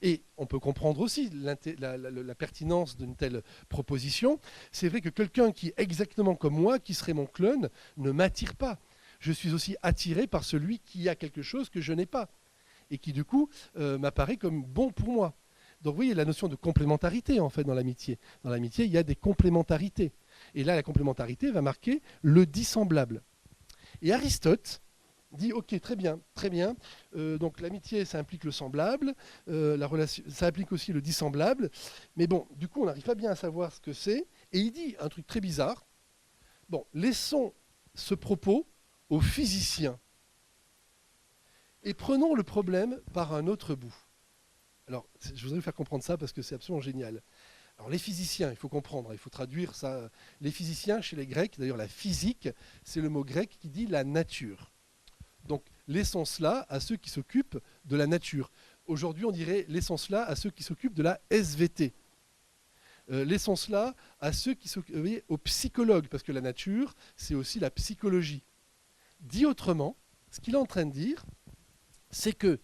Et on peut comprendre aussi la pertinence d'une telle proposition. C'est vrai que quelqu'un qui est exactement comme moi, qui serait mon clone, ne m'attire pas. Je suis aussi attiré par celui qui a quelque chose que je n'ai pas et qui du coup m'apparaît comme bon pour moi. Donc vous voyez la notion de complémentarité en fait dans l'amitié. Dans l'amitié, il y a des complémentarités. Et là, la complémentarité va marquer le dissemblable. Et Aristote dit, ok, très bien. Donc l'amitié, ça implique le semblable, la relation, ça implique aussi le dissemblable. Mais bon, du coup, on n'arrive pas bien à savoir ce que c'est. Et il dit un truc très bizarre. Bon, laissons ce propos aux physiciens. Et prenons le problème par un autre bout. Alors, je voudrais vous faire comprendre ça parce que c'est absolument génial. Alors les physiciens, il faut comprendre, il faut traduire ça. Les physiciens, chez les Grecs, d'ailleurs la physique, c'est le mot grec qui dit la nature. Donc laissons cela à ceux qui s'occupent de la nature. Aujourd'hui, on dirait laissons cela à ceux qui s'occupent de la SVT. Laissons cela à ceux qui s'occupent, aux psychologues, parce que la nature, c'est aussi la psychologie. Dit autrement, ce qu'il est en train de dire, c'est que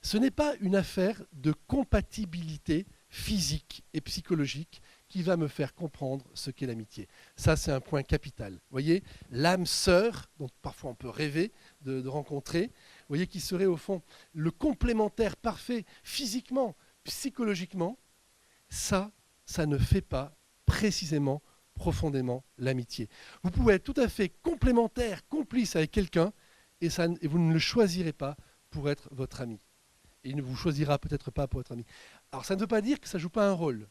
ce n'est pas une affaire de compatibilité physique et psychologique qui va me faire comprendre ce qu'est l'amitié. Ça, c'est un point capital. Vous voyez, l'âme sœur, dont parfois on peut rêver de rencontrer, vous voyez, qui serait au fond le complémentaire parfait physiquement, psychologiquement, ça ne fait pas précisément, profondément l'amitié. Vous pouvez être tout à fait complémentaire, complice avec quelqu'un, et vous ne le choisirez pas pour être votre ami. Et il ne vous choisira peut-être pas pour être ami. Alors ça ne veut pas dire que ça ne joue pas un rôle,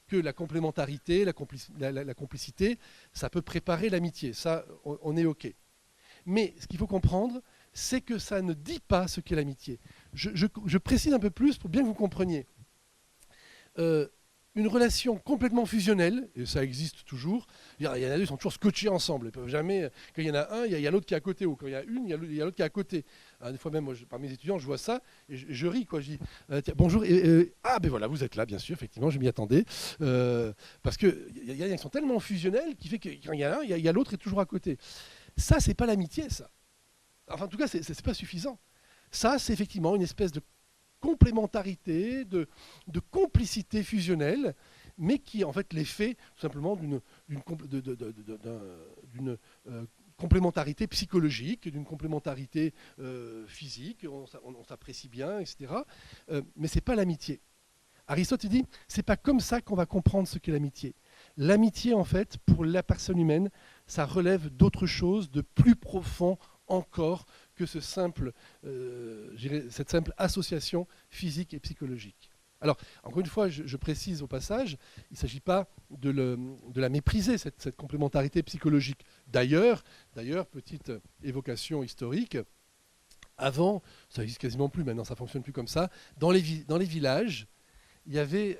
que la complémentarité, la complicité, ça peut préparer l'amitié, ça on est OK. Mais ce qu'il faut comprendre, c'est que ça ne dit pas ce qu'est l'amitié. Je précise un peu plus pour bien que vous compreniez. une relation complètement fusionnelle, et ça existe toujours. Il y en a deux qui sont toujours scotchés ensemble. Ils peuvent jamais, quand il y en a un, il y a l'autre qui est à côté, ou quand il y a une, il y a l'autre qui est à côté. Des fois même, moi, par mes étudiants, je vois ça, et je ris, quoi. Je dis, tiens, bonjour, ah ben voilà, vous êtes là, bien sûr, effectivement, je m'y attendais. Parce qu'il y en a qui sont tellement fusionnels, qui fait que quand il y a un, il y a l'autre est toujours à côté. Ça, c'est pas l'amitié, ça. Enfin, en tout cas, c'est pas suffisant. Ça, c'est effectivement une espèce de complémentarité, de complicité fusionnelle, mais qui est en fait l'effet tout simplement d'une complémentarité psychologique, d'une complémentarité physique, on s'apprécie bien, etc. Mais ce n'est pas l'amitié. Aristote dit, c'est pas comme ça qu'on va comprendre ce qu'est l'amitié. L'amitié, en fait, pour la personne humaine, ça relève d'autre chose, de plus profond encore que cette simple association physique et psychologique. Alors, encore une fois, je précise au passage, il ne s'agit pas de la mépriser, cette complémentarité psychologique. D'ailleurs, petite évocation historique, avant, ça n'existe quasiment plus, maintenant ça ne fonctionne plus comme ça, dans les villages, il y avait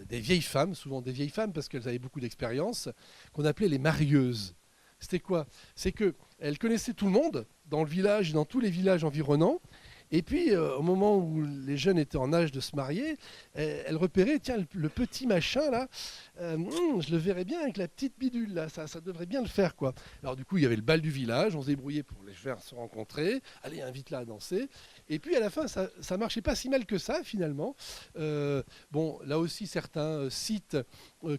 des vieilles femmes, souvent des vieilles femmes parce qu'elles avaient beaucoup d'expérience, qu'on appelait les marieuses. C'était quoi? C'est qu'elles connaissaient tout le monde dans le village et dans tous les villages environnants. Et puis, au moment où les jeunes étaient en âge de se marier, elles repéraient, tiens, le petit machin, là, je le verrais bien avec la petite bidule, là, ça devrait bien le faire, quoi. Alors, du coup, il y avait le bal du village, on se débrouillait pour les faire se rencontrer, allez, invite-la à danser. Et puis, à la fin, ça ne marchait pas si mal que ça, finalement. Bon, là aussi, certains sites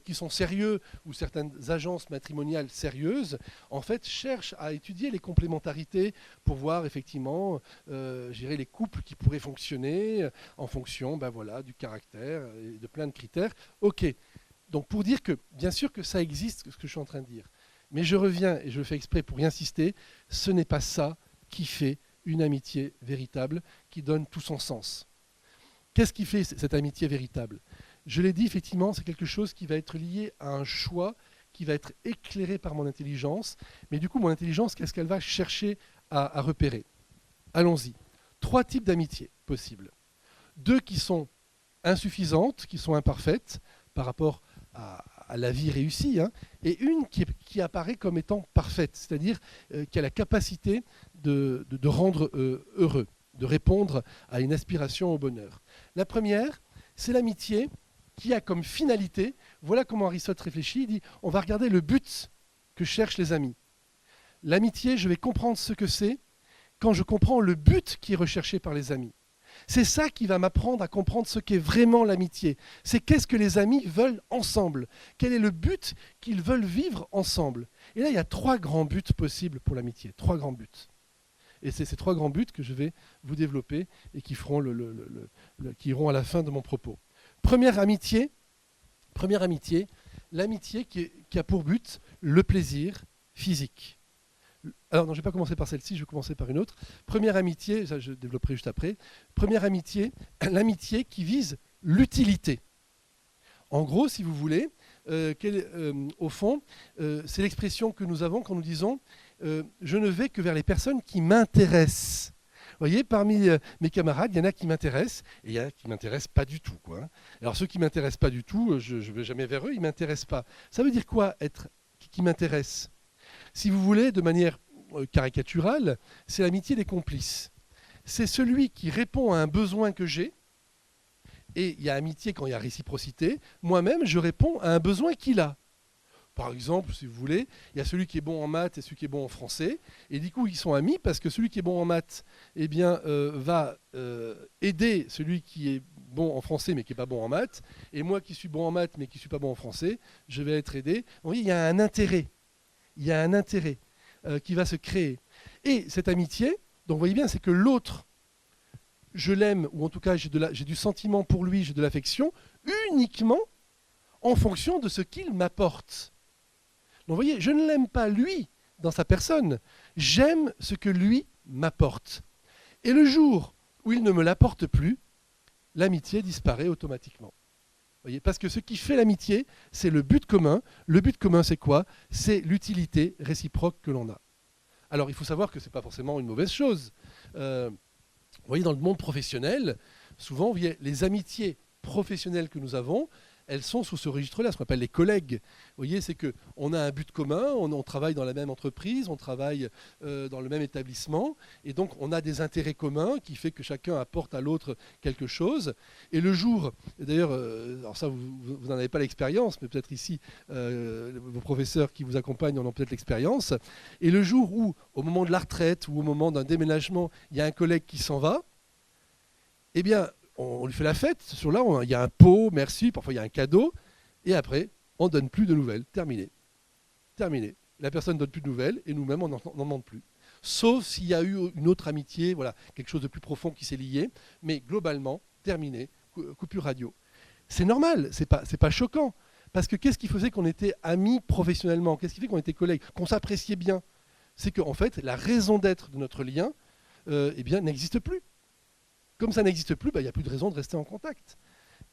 qui sont sérieux, ou certaines agences matrimoniales sérieuses, en fait, cherchent à étudier les complémentarités pour voir, effectivement, les couples qui pourraient fonctionner en fonction du caractère et de plein de critères. Ok, donc pour dire que bien sûr que ça existe, ce que je suis en train de dire, mais je reviens et je le fais exprès pour y insister, ce n'est pas ça qui fait une amitié véritable, qui donne tout son sens. Qu'est-ce qui fait cette amitié véritable? Je l'ai dit, effectivement, c'est quelque chose qui va être lié à un choix, qui va être éclairé par mon intelligence, mais du coup, mon intelligence, qu'est-ce qu'elle va chercher à repérer? Allons-y. 3 types d'amitié possibles. 2 qui sont insuffisantes, qui sont imparfaites par rapport à la vie réussie, hein, et une qui apparaît comme étant parfaite, c'est-à-dire qui a la capacité de rendre heureux, de répondre à une aspiration au bonheur. La première, c'est l'amitié qui a comme finalité, voilà comment Aristote réfléchit, il dit on va regarder le but que cherchent les amis. L'amitié, je vais comprendre ce que c'est quand je comprends le but qui est recherché par les amis. C'est ça qui va m'apprendre à comprendre ce qu'est vraiment l'amitié. C'est qu'est-ce que les amis veulent ensemble. Quel est le but qu'ils veulent vivre ensemble. Et là, il y a 3 grands buts possibles pour l'amitié. 3 grands buts. Et c'est ces 3 grands buts que je vais vous développer et qui iront à la fin de mon propos. Première amitié, l'amitié qui a pour but le plaisir physique. Alors non, je ne vais pas commencer par celle-ci, je vais commencer par une autre. Première amitié, ça je développerai juste après. Première amitié, l'amitié qui vise l'utilité. En gros, si vous voulez, au fond, c'est l'expression que nous avons quand nous disons je ne vais que vers les personnes qui m'intéressent. Vous voyez, parmi mes camarades, il y en a qui m'intéressent et il y en a qui ne m'intéressent pas du tout, quoi. Alors ceux qui ne m'intéressent pas du tout, je ne vais jamais vers eux, ils ne m'intéressent pas. Ça veut dire quoi, être qui m'intéresse? Si vous voulez, de manière caricaturale, c'est l'amitié des complices. C'est celui qui répond à un besoin que j'ai, et il y a amitié quand il y a réciprocité. Moi-même, je réponds à un besoin qu'il a. Par exemple, si vous voulez, il y a celui qui est bon en maths et celui qui est bon en français, et du coup, ils sont amis parce que celui qui est bon en maths va aider celui qui est bon en français mais qui n'est pas bon en maths, et moi qui suis bon en maths mais qui ne suis pas bon en français, je vais être aidé. Vous voyez, il y a un intérêt. Il y a un intérêt qui va se créer. Et cette amitié, donc vous voyez bien, c'est que l'autre, je l'aime, ou en tout cas j'ai du sentiment pour lui, j'ai de l'affection, uniquement en fonction de ce qu'il m'apporte. Donc vous voyez, je ne l'aime pas lui dans sa personne, j'aime ce que lui m'apporte. Et le jour où il ne me l'apporte plus, l'amitié disparaît automatiquement. Voyez, parce que ce qui fait l'amitié, c'est le but commun. Le but commun, c'est quoi? C'est l'utilité réciproque que l'on a. Alors, il faut savoir que ce n'est pas forcément une mauvaise chose. Vous voyez, dans le monde professionnel, souvent, vous voyez, les amitiés professionnelles que nous avons, elles sont sous ce registre-là, ce qu'on appelle les collègues. Vous voyez, c'est qu'on a un but commun, on travaille dans la même entreprise, on travaille dans le même établissement, et donc on a des intérêts communs qui fait que chacun apporte à l'autre quelque chose. Et le jour, d'ailleurs, alors ça vous n'en avez pas l'expérience, mais peut-être ici, vos professeurs qui vous accompagnent en ont peut-être l'expérience, et le jour où, au moment de la retraite ou au moment d'un déménagement, il y a un collègue qui s'en va, eh bien, on lui fait la fête. Ce jour-là, il y a un pot, merci, parfois il y a un cadeau, et après, on ne donne plus de nouvelles. Terminé. Terminé. La personne ne donne plus de nouvelles, et nous-mêmes, on n'en demande plus. Sauf s'il y a eu une autre amitié, voilà, quelque chose de plus profond qui s'est lié, mais globalement, terminé, coupure radio. C'est normal, c'est pas choquant, parce que qu'est-ce qui faisait qu'on était amis professionnellement? Qu'est-ce qui fait qu'on était collègues? Qu'on s'appréciait bien? C'est qu'en fait, la raison d'être de notre lien eh bien, n'existe plus. Comme ça n'existe plus, il n'y a plus de raison de rester en contact.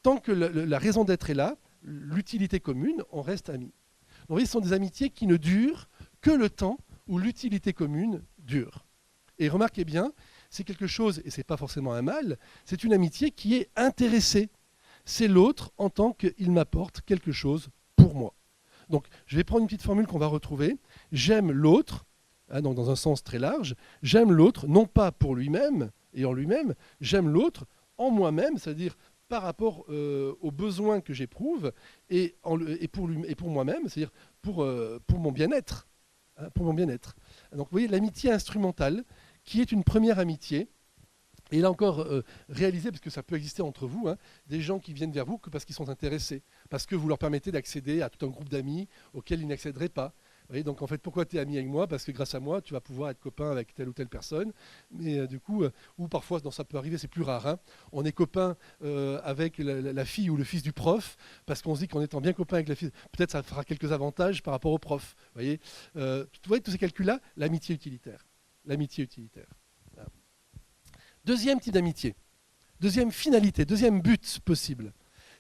Tant que la raison d'être est là, l'utilité commune, on reste amis. Donc, vous voyez, ce sont des amitiés qui ne durent que le temps où l'utilité commune dure. Et remarquez bien, c'est quelque chose, et ce n'est pas forcément un mal, c'est une amitié qui est intéressée. C'est l'autre en tant qu'il m'apporte quelque chose pour moi. Donc, je vais prendre une petite formule qu'on va retrouver. J'aime l'autre, donc dans un sens très large, j'aime l'autre non pas pour lui-même et en lui-même, j'aime l'autre en moi-même, c'est-à-dire par rapport aux besoins que j'éprouve et pour moi-même, c'est-à-dire pour mon bien-être. Pour mon bien-être. Donc vous voyez, l'amitié instrumentale, qui est une première amitié, et là encore, réalisez, parce que ça peut exister entre vous, des gens qui viennent vers vous que parce qu'ils sont intéressés, parce que vous leur permettez d'accéder à tout un groupe d'amis auxquels ils n'accéderaient pas. Vous voyez, donc en fait, pourquoi tu es ami avec moi? Parce que grâce à moi, tu vas pouvoir être copain avec telle ou telle personne. Mais du coup, ou parfois, ça peut arriver, c'est plus rare, on est copain avec la fille ou le fils du prof, parce qu'on se dit qu'en étant bien copain avec la fille, peut-être ça fera quelques avantages par rapport au prof. Vous voyez, tous ces calculs-là, l'amitié utilitaire. L'amitié utilitaire. Voilà. Deuxième type d'amitié, deuxième finalité, deuxième but possible,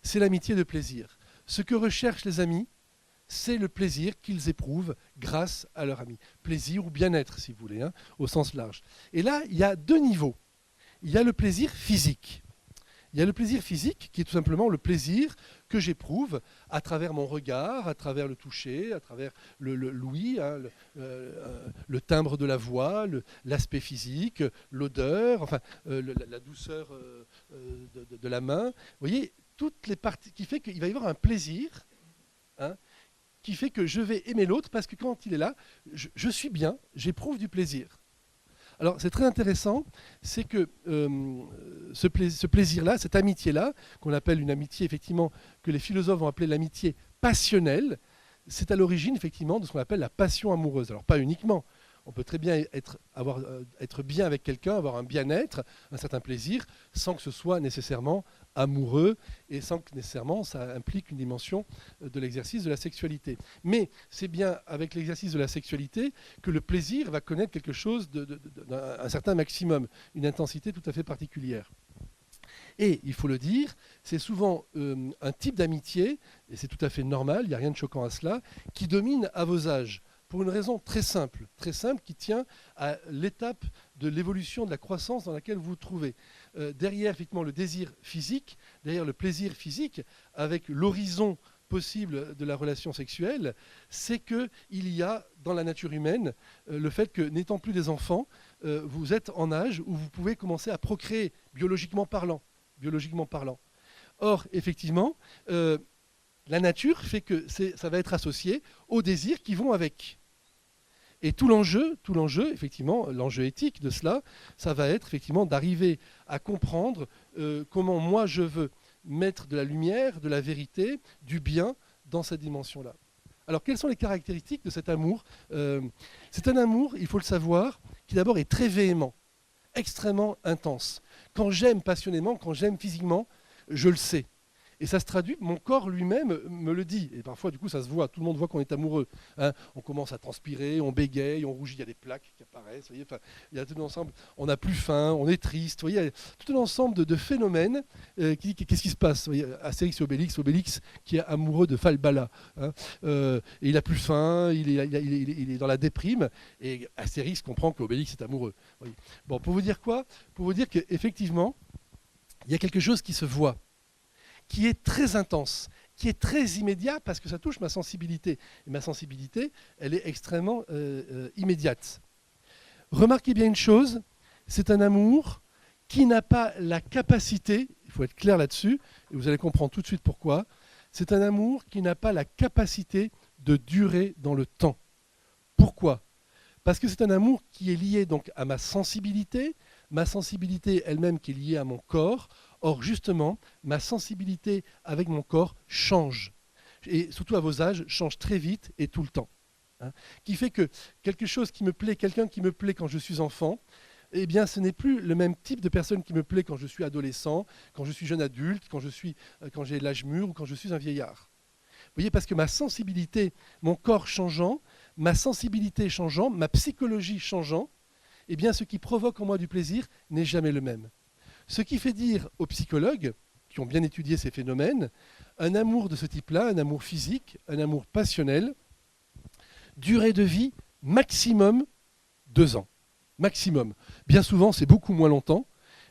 c'est l'amitié de plaisir. Ce que recherchent les amis, c'est le plaisir qu'ils éprouvent grâce à leur ami. Plaisir ou bien-être, si vous voulez, au sens large. Et là, il y a deux niveaux. Il y a le plaisir physique. Il y a le plaisir physique, qui est tout simplement le plaisir que j'éprouve à travers mon regard, à travers le toucher, à travers l'ouïe, le timbre de la voix, l'aspect physique, l'odeur, enfin, la douceur de la main. Vous voyez, toutes les parties qui fait qu'il va y avoir un plaisir, qui fait que je vais aimer l'autre parce que quand il est là, je suis bien, j'éprouve du plaisir. Alors c'est très intéressant, c'est que ce plaisir-là, cette amitié-là, qu'on appelle une amitié effectivement, que les philosophes vont appeler l'amitié passionnelle, c'est à l'origine effectivement de ce qu'on appelle la passion amoureuse. Alors pas uniquement, on peut très bien être bien avec quelqu'un, avoir un bien-être, un certain plaisir, sans que ce soit nécessairement amoureux et sans que nécessairement ça implique une dimension de l'exercice de la sexualité. Mais c'est bien avec l'exercice de la sexualité que le plaisir va connaître quelque chose d'un certain maximum, une intensité tout à fait particulière. Et, il faut le dire, c'est souvent un type d'amitié, et c'est tout à fait normal, il n'y a rien de choquant à cela, qui domine à vos âges. Pour une raison très simple qui tient à l'étape de l'évolution de la croissance dans laquelle vous vous trouvez. Derrière effectivement le désir physique, derrière le plaisir physique, avec l'horizon possible de la relation sexuelle, c'est qu'il y a dans la nature humaine le fait que, n'étant plus des enfants, vous êtes en âge où vous pouvez commencer à procréer, biologiquement parlant. Or, effectivement, la nature fait que ça va être associé aux désirs qui vont avec. Et tout l'enjeu, effectivement, l'enjeu éthique de cela, ça va être effectivement d'arriver à comprendre comment moi je veux mettre de la lumière, de la vérité, du bien dans cette dimension-là. Alors, quelles sont les caractéristiques de cet amour? C'est un amour, il faut le savoir, qui d'abord est très véhément, extrêmement intense. Quand j'aime passionnément, quand j'aime physiquement, je le sais. Et ça se traduit, mon corps lui-même me le dit. Et parfois, du coup, ça se voit, tout le monde voit qu'on est amoureux. On commence à transpirer, on bégaye, on rougit, il y a des plaques qui apparaissent. Vous voyez, il y a tout un ensemble, on n'a plus faim, on est triste. Vous voyez, il y a tout un ensemble de phénomènes qui qu'est-ce qui se passe? Vous voyez, Astérix et Obélix qui est amoureux de Falbala. Et il n'a plus faim, il est dans la déprime. Et Astérix comprend qu'Obélix est amoureux. Vous voyez. Bon, pour vous dire quoi? Pour vous dire qu'effectivement, il y a quelque chose qui se voit, qui est très intense, qui est très immédiat parce que ça touche ma sensibilité. Et ma sensibilité, elle est extrêmement immédiate. Remarquez bien une chose, c'est un amour qui n'a pas la capacité, il faut être clair là-dessus, et vous allez comprendre tout de suite pourquoi, c'est un amour qui n'a pas la capacité de durer dans le temps. Pourquoi ? Parce que c'est un amour qui est lié donc à ma sensibilité elle-même qui est liée à mon corps. Or, justement, ma sensibilité avec mon corps change. Et surtout à vos âges, change très vite et tout le temps. Qui fait que quelque chose qui me plaît, quelqu'un qui me plaît quand je suis enfant, eh bien, ce n'est plus le même type de personne qui me plaît quand je suis adolescent, quand je suis jeune adulte, quand j'ai l'âge mûr ou quand je suis un vieillard. Vous voyez, parce que ma sensibilité, mon corps changeant, ma sensibilité changeant, ma psychologie changeant, eh bien, ce qui provoque en moi du plaisir n'est jamais le même. Ce qui fait dire aux psychologues, qui ont bien étudié ces phénomènes, un amour de ce type-là, un amour physique, un amour passionnel, durée de vie maximum 2 ans. Maximum. Bien souvent, c'est beaucoup moins longtemps,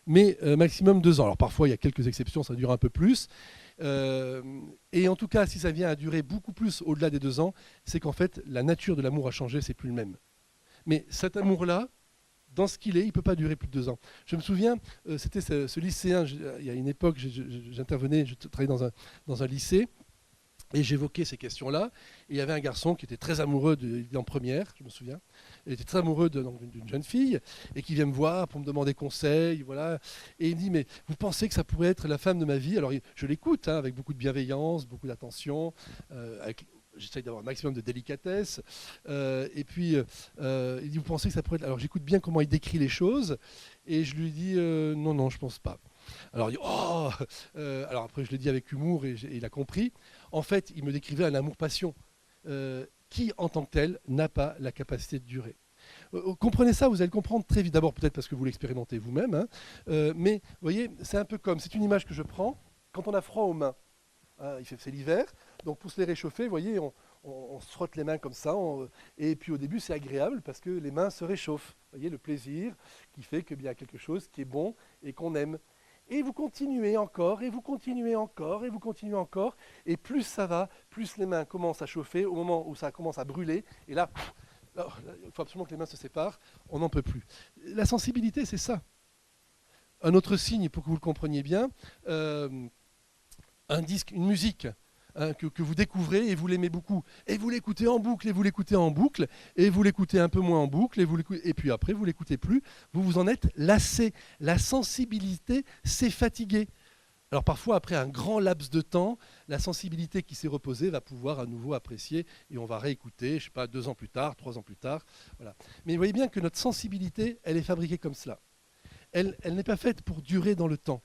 mais maximum 2 ans. Alors parfois, il y a quelques exceptions, ça dure un peu plus. Et en tout cas, si ça vient à durer beaucoup plus au-delà des 2 ans, c'est qu'en fait, la nature de l'amour a changé, c'est plus le même. Mais cet amour-là, dans ce qu'il est, il ne peut pas durer plus de 2 ans. Je me souviens, c'était ce lycéen, il y a une époque, j'intervenais, je travaillais dans un lycée, et j'évoquais ces questions-là. Et il y avait un garçon qui était très amoureux, il était en première, je me souviens. Il était très amoureux d'une jeune fille et qui vient me voir pour me demander conseil. Voilà. Et il me dit, mais vous pensez que ça pourrait être la femme de ma vie ? Alors je l'écoute avec beaucoup de bienveillance, beaucoup d'attention. J'essaye d'avoir un maximum de délicatesse. Et puis, il dit, vous pensez que ça pourrait être... Alors j'écoute bien comment il décrit les choses. Et je lui dis, non, je pense pas. Alors il dit, oh alors après je l'ai dit avec humour et il a compris. En fait, il me décrivait un amour-passion qui, en tant que tel, n'a pas la capacité de durer. Comprenez ça, vous allez le comprendre très vite. D'abord, peut-être parce que vous l'expérimentez vous-même. Mais, vous voyez, c'est un peu comme... C'est une image que je prends quand on a froid aux mains. C'est l'hiver, donc pour se les réchauffer, vous voyez, on se frotte les mains comme ça. Et puis au début, c'est agréable parce que les mains se réchauffent. Vous voyez, le plaisir qui fait qu'il y a quelque chose qui est bon et qu'on aime. Et vous continuez encore, et vous continuez encore, et vous continuez encore. Et plus ça va, plus les mains commencent à chauffer au moment où ça commence à brûler. Et là, il faut absolument que les mains se séparent, on n'en peut plus. La sensibilité, c'est ça. Un autre signe, pour que vous le compreniez bien, un disque, une musique que vous découvrez et vous l'aimez beaucoup. Et vous l'écoutez en boucle, et vous l'écoutez en boucle, et vous l'écoutez un peu moins en boucle, et puis après, vous l'écoutez plus. Vous vous en êtes lassé. La sensibilité s'est fatiguée. Alors parfois, après un grand laps de temps, la sensibilité qui s'est reposée va pouvoir à nouveau apprécier, et on va réécouter, je ne sais pas, 2 ans plus tard, 3 ans plus tard. Voilà. Mais vous voyez bien que notre sensibilité, elle est fabriquée comme cela. Elle n'est pas faite pour durer dans le temps.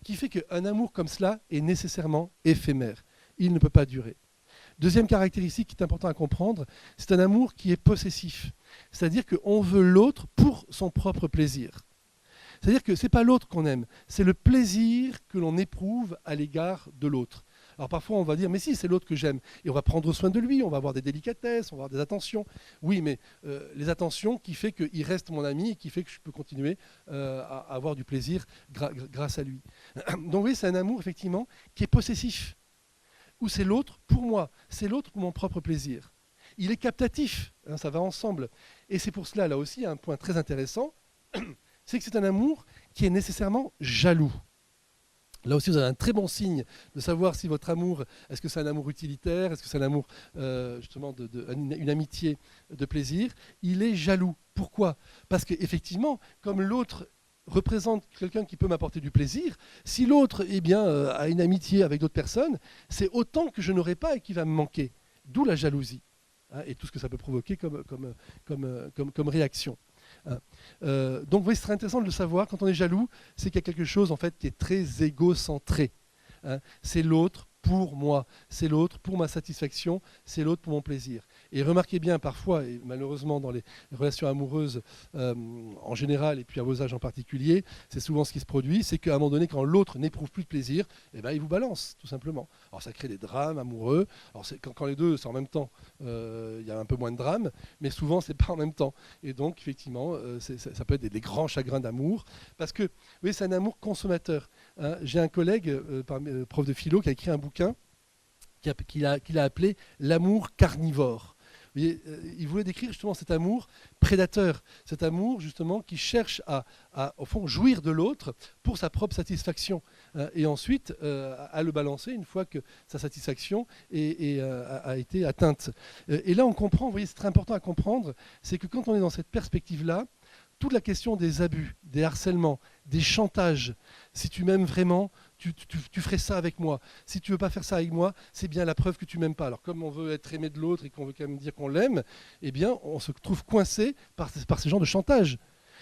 Qui fait qu'un amour comme cela est nécessairement éphémère. Il ne peut pas durer. Deuxième caractéristique qui est important à comprendre, c'est un amour qui est possessif. C'est-à-dire qu'on veut l'autre pour son propre plaisir. C'est-à-dire que ce n'est pas l'autre qu'on aime, c'est le plaisir que l'on éprouve à l'égard de l'autre. Alors parfois on va dire, mais si, c'est l'autre que j'aime, et on va prendre soin de lui, on va avoir des délicatesses, on va avoir des attentions. Oui, mais les attentions qui fait qu'il reste mon ami et qui fait que je peux continuer à avoir du plaisir grâce à lui. Donc oui, c'est un amour effectivement qui est possessif, où c'est l'autre pour moi, c'est l'autre pour mon propre plaisir. Il est captatif, ça va ensemble. Et c'est pour cela, là aussi, un point très intéressant, c'est que c'est un amour qui est nécessairement jaloux. Là aussi, vous avez un très bon signe de savoir si votre amour, est-ce que c'est un amour utilitaire, est-ce que c'est un amour, justement, une amitié de plaisir. Il est jaloux. Pourquoi ? Parce qu'effectivement, comme l'autre représente quelqu'un qui peut m'apporter du plaisir, si l'autre a une amitié avec d'autres personnes, c'est autant que je n'aurai pas et qui va me manquer. D'où la jalousie et tout ce que ça peut provoquer comme réaction. Donc vous voyez, c'est très intéressant de le savoir. Quand on est jaloux, c'est qu'il y a quelque chose en fait qui est très égocentré. C'est l'autre pour moi, c'est l'autre pour ma satisfaction, c'est l'autre pour mon plaisir. Et remarquez bien parfois, et malheureusement dans les relations amoureuses en général et puis à vos âges en particulier, c'est souvent ce qui se produit, c'est qu'à un moment donné, quand l'autre n'éprouve plus de plaisir, il vous balance tout simplement. Alors ça crée des drames amoureux. Alors quand les deux c'est en même temps, il y a un peu moins de drames, mais souvent c'est pas en même temps. Et donc effectivement, ça peut être des grands chagrins d'amour, parce que oui, c'est un amour consommateur. J'ai un collègue, prof de philo, qui a écrit un bouquin qu'il a appelé l'amour carnivore. Vous voyez, il voulait décrire justement cet amour prédateur, cet amour justement qui cherche au fond, jouir de l'autre pour sa propre satisfaction, et ensuite à le balancer une fois que sa satisfaction a été atteinte. Et là, on comprend, vous voyez, c'est très important à comprendre, c'est que quand on est dans cette perspective-là, toute la question des abus, des harcèlements, des chantages, si tu m'aimes vraiment, tu ferais ça avec moi. Si tu ne veux pas faire ça avec moi, c'est bien la preuve que tu ne m'aimes pas. Alors comme on veut être aimé de l'autre et qu'on veut quand même dire qu'on l'aime, eh bien on se trouve coincé par ce genre de chantage.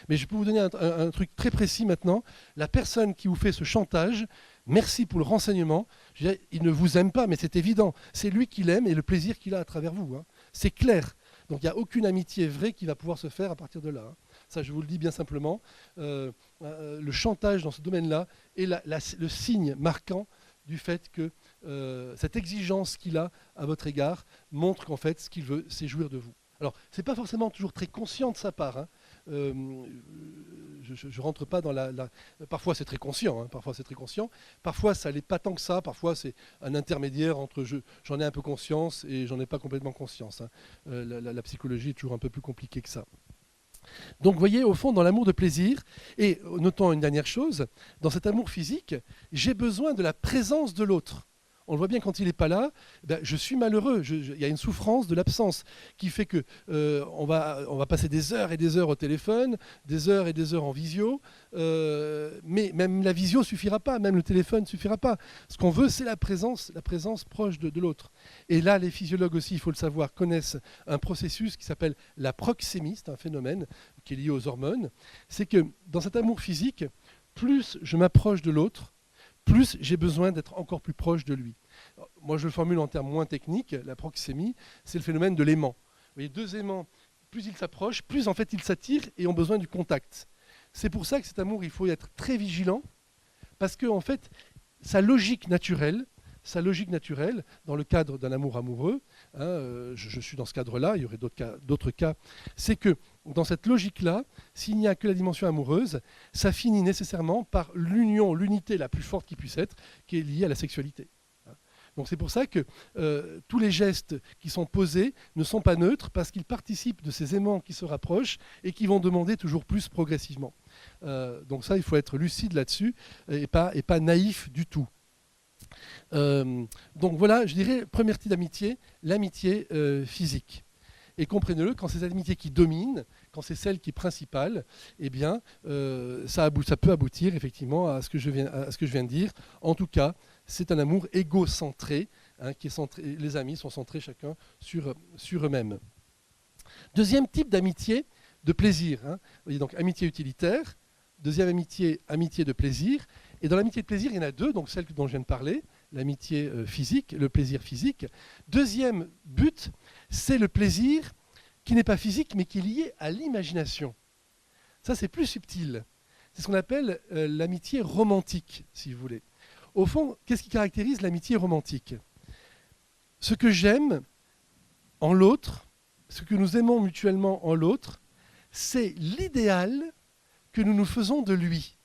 Mais je peux vous donner un truc très précis maintenant. La personne qui vous fait ce chantage, merci pour le renseignement. Je dirais, il ne vous aime pas, mais c'est évident. C'est lui qui l'aime et le plaisir qu'il a à travers vous. Hein. C'est clair. Donc il n'y a aucune amitié vraie qui va pouvoir se faire à partir de là. Hein. Ça, je vous le dis bien simplement. Le chantage dans ce domaine-là est le signe marquant du fait que cette exigence qu'il a à votre égard montre qu'en fait, ce qu'il veut, c'est jouir de vous. Alors, ce n'est pas forcément toujours très conscient de sa part. Hein. Je ne rentre pas dans Parfois, c'est très conscient. Hein, parfois, c'est très conscient. Parfois, ça n'est pas tant que ça. Parfois, c'est un intermédiaire entre j'en ai un peu conscience et j'en ai pas complètement conscience. Hein. La psychologie est toujours un peu plus compliquée que ça. Donc, vous voyez, au fond, dans l'amour de plaisir, et notons une dernière chose, dans cet amour physique, j'ai besoin de la présence de l'autre. On le voit bien quand il n'est pas là, ben, je suis malheureux. Il y a une souffrance de l'absence qui fait que on va passer des heures et des heures au téléphone, des heures et des heures en visio, mais même la visio ne suffira pas, même le téléphone ne suffira pas. Ce qu'on veut, c'est la présence proche de l'autre. Et là, les physiologues aussi, il faut le savoir, connaissent un processus qui s'appelle la proxémie, c'est un phénomène qui est lié aux hormones. C'est que dans cet amour physique, plus je m'approche de l'autre, plus j'ai besoin d'être encore plus proche de lui. Alors, moi, je le formule en termes moins techniques. La proxémie, c'est le phénomène de l'aimant. Vous voyez, deux aimants, plus ils s'approchent, plus en fait ils s'attirent et ont besoin du contact. C'est pour ça que cet amour, il faut y être très vigilant, parce que en fait, sa logique naturelle, dans le cadre d'un amour amoureux, hein, je suis dans ce cadre-là, il y aurait d'autres cas, c'est que dans cette logique-là, s'il n'y a que la dimension amoureuse, ça finit nécessairement par l'unité la plus forte qui puisse être, qui est liée à la sexualité. Donc c'est pour ça que tous les gestes qui sont posés ne sont pas neutres, parce qu'ils participent de ces aimants qui se rapprochent et qui vont demander toujours plus progressivement. Donc ça, il faut être lucide là-dessus et pas naïf du tout. Donc voilà, je dirais, premier type d'amitié, l'amitié physique. Et comprenez-le, quand c'est cette amitié qui domine, quand c'est celle qui est principale, eh bien, ça peut aboutir effectivement à ce que je viens de dire. En tout cas, c'est un amour égocentré, hein, qui est centré, les amis sont centrés chacun sur eux-mêmes. Deuxième type d'amitié, de plaisir. Hein. Vous voyez, donc amitié utilitaire. Deuxième amitié de plaisir. Et dans l'amitié de plaisir, il y en a deux, donc celle dont je viens de parler, l'amitié physique, le plaisir physique. Deuxième but, c'est le plaisir qui n'est pas physique, mais qui est lié à l'imagination. Ça, c'est plus subtil. C'est ce qu'on appelle l'amitié romantique, si vous voulez. Au fond, qu'est-ce qui caractérise l'amitié romantique ? Ce que j'aime en l'autre, ce que nous aimons mutuellement en l'autre, c'est l'idéal que nous nous faisons de lui.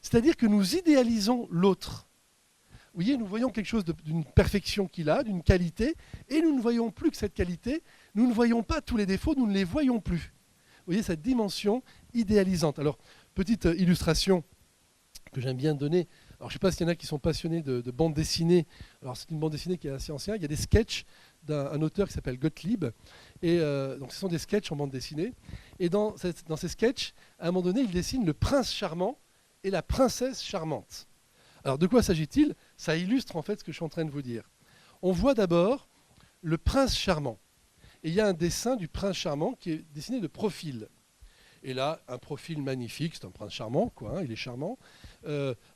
C'est-à-dire que nous idéalisons l'autre. Vous voyez, nous voyons quelque chose d'une perfection qu'il a, d'une qualité, et nous ne voyons plus que cette qualité, nous ne voyons pas tous les défauts, nous ne les voyons plus. Vous voyez, cette dimension idéalisante. Alors, petite illustration que j'aime bien donner. Alors, je ne sais pas s'il y en a qui sont passionnés de bande dessinée. Alors, c'est une bande dessinée qui est assez ancienne. Il y a des sketchs d'un auteur qui s'appelle Gottlieb. Et donc, ce sont des sketchs en bande dessinée. Et dans ces sketchs, à un moment donné, il dessine le prince charmant et la princesse charmante. Alors, de quoi s'agit-il ? Ça illustre en fait ce que je suis en train de vous dire. On voit d'abord le prince charmant. Et il y a un dessin du prince charmant qui est dessiné de profil. Et là, un profil magnifique, c'est un prince charmant, quoi, hein, il est charmant,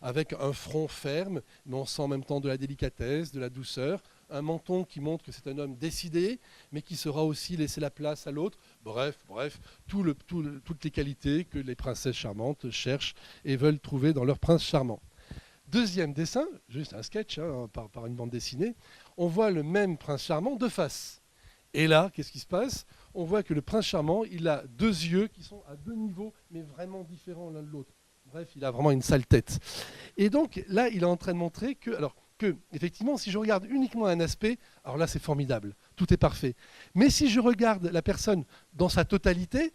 avec un front ferme, mais on sent en même temps de la délicatesse, de la douceur, un menton qui montre que c'est un homme décidé, mais qui saura aussi laisser la place à l'autre. Bref, toutes les qualités que les princesses charmantes cherchent et veulent trouver dans leur prince charmant. Deuxième dessin, juste un sketch, hein, par une bande dessinée, on voit le même prince charmant de face. Et là, qu'est-ce qui se passe ? On voit que le prince charmant, il a deux yeux qui sont à deux niveaux, mais vraiment différents l'un de l'autre. Bref, il a vraiment une sale tête. Et donc là, il est en train de montrer que... Alors, que, effectivement, si je regarde uniquement un aspect, alors là, c'est formidable, tout est parfait. Mais si je regarde la personne dans sa totalité,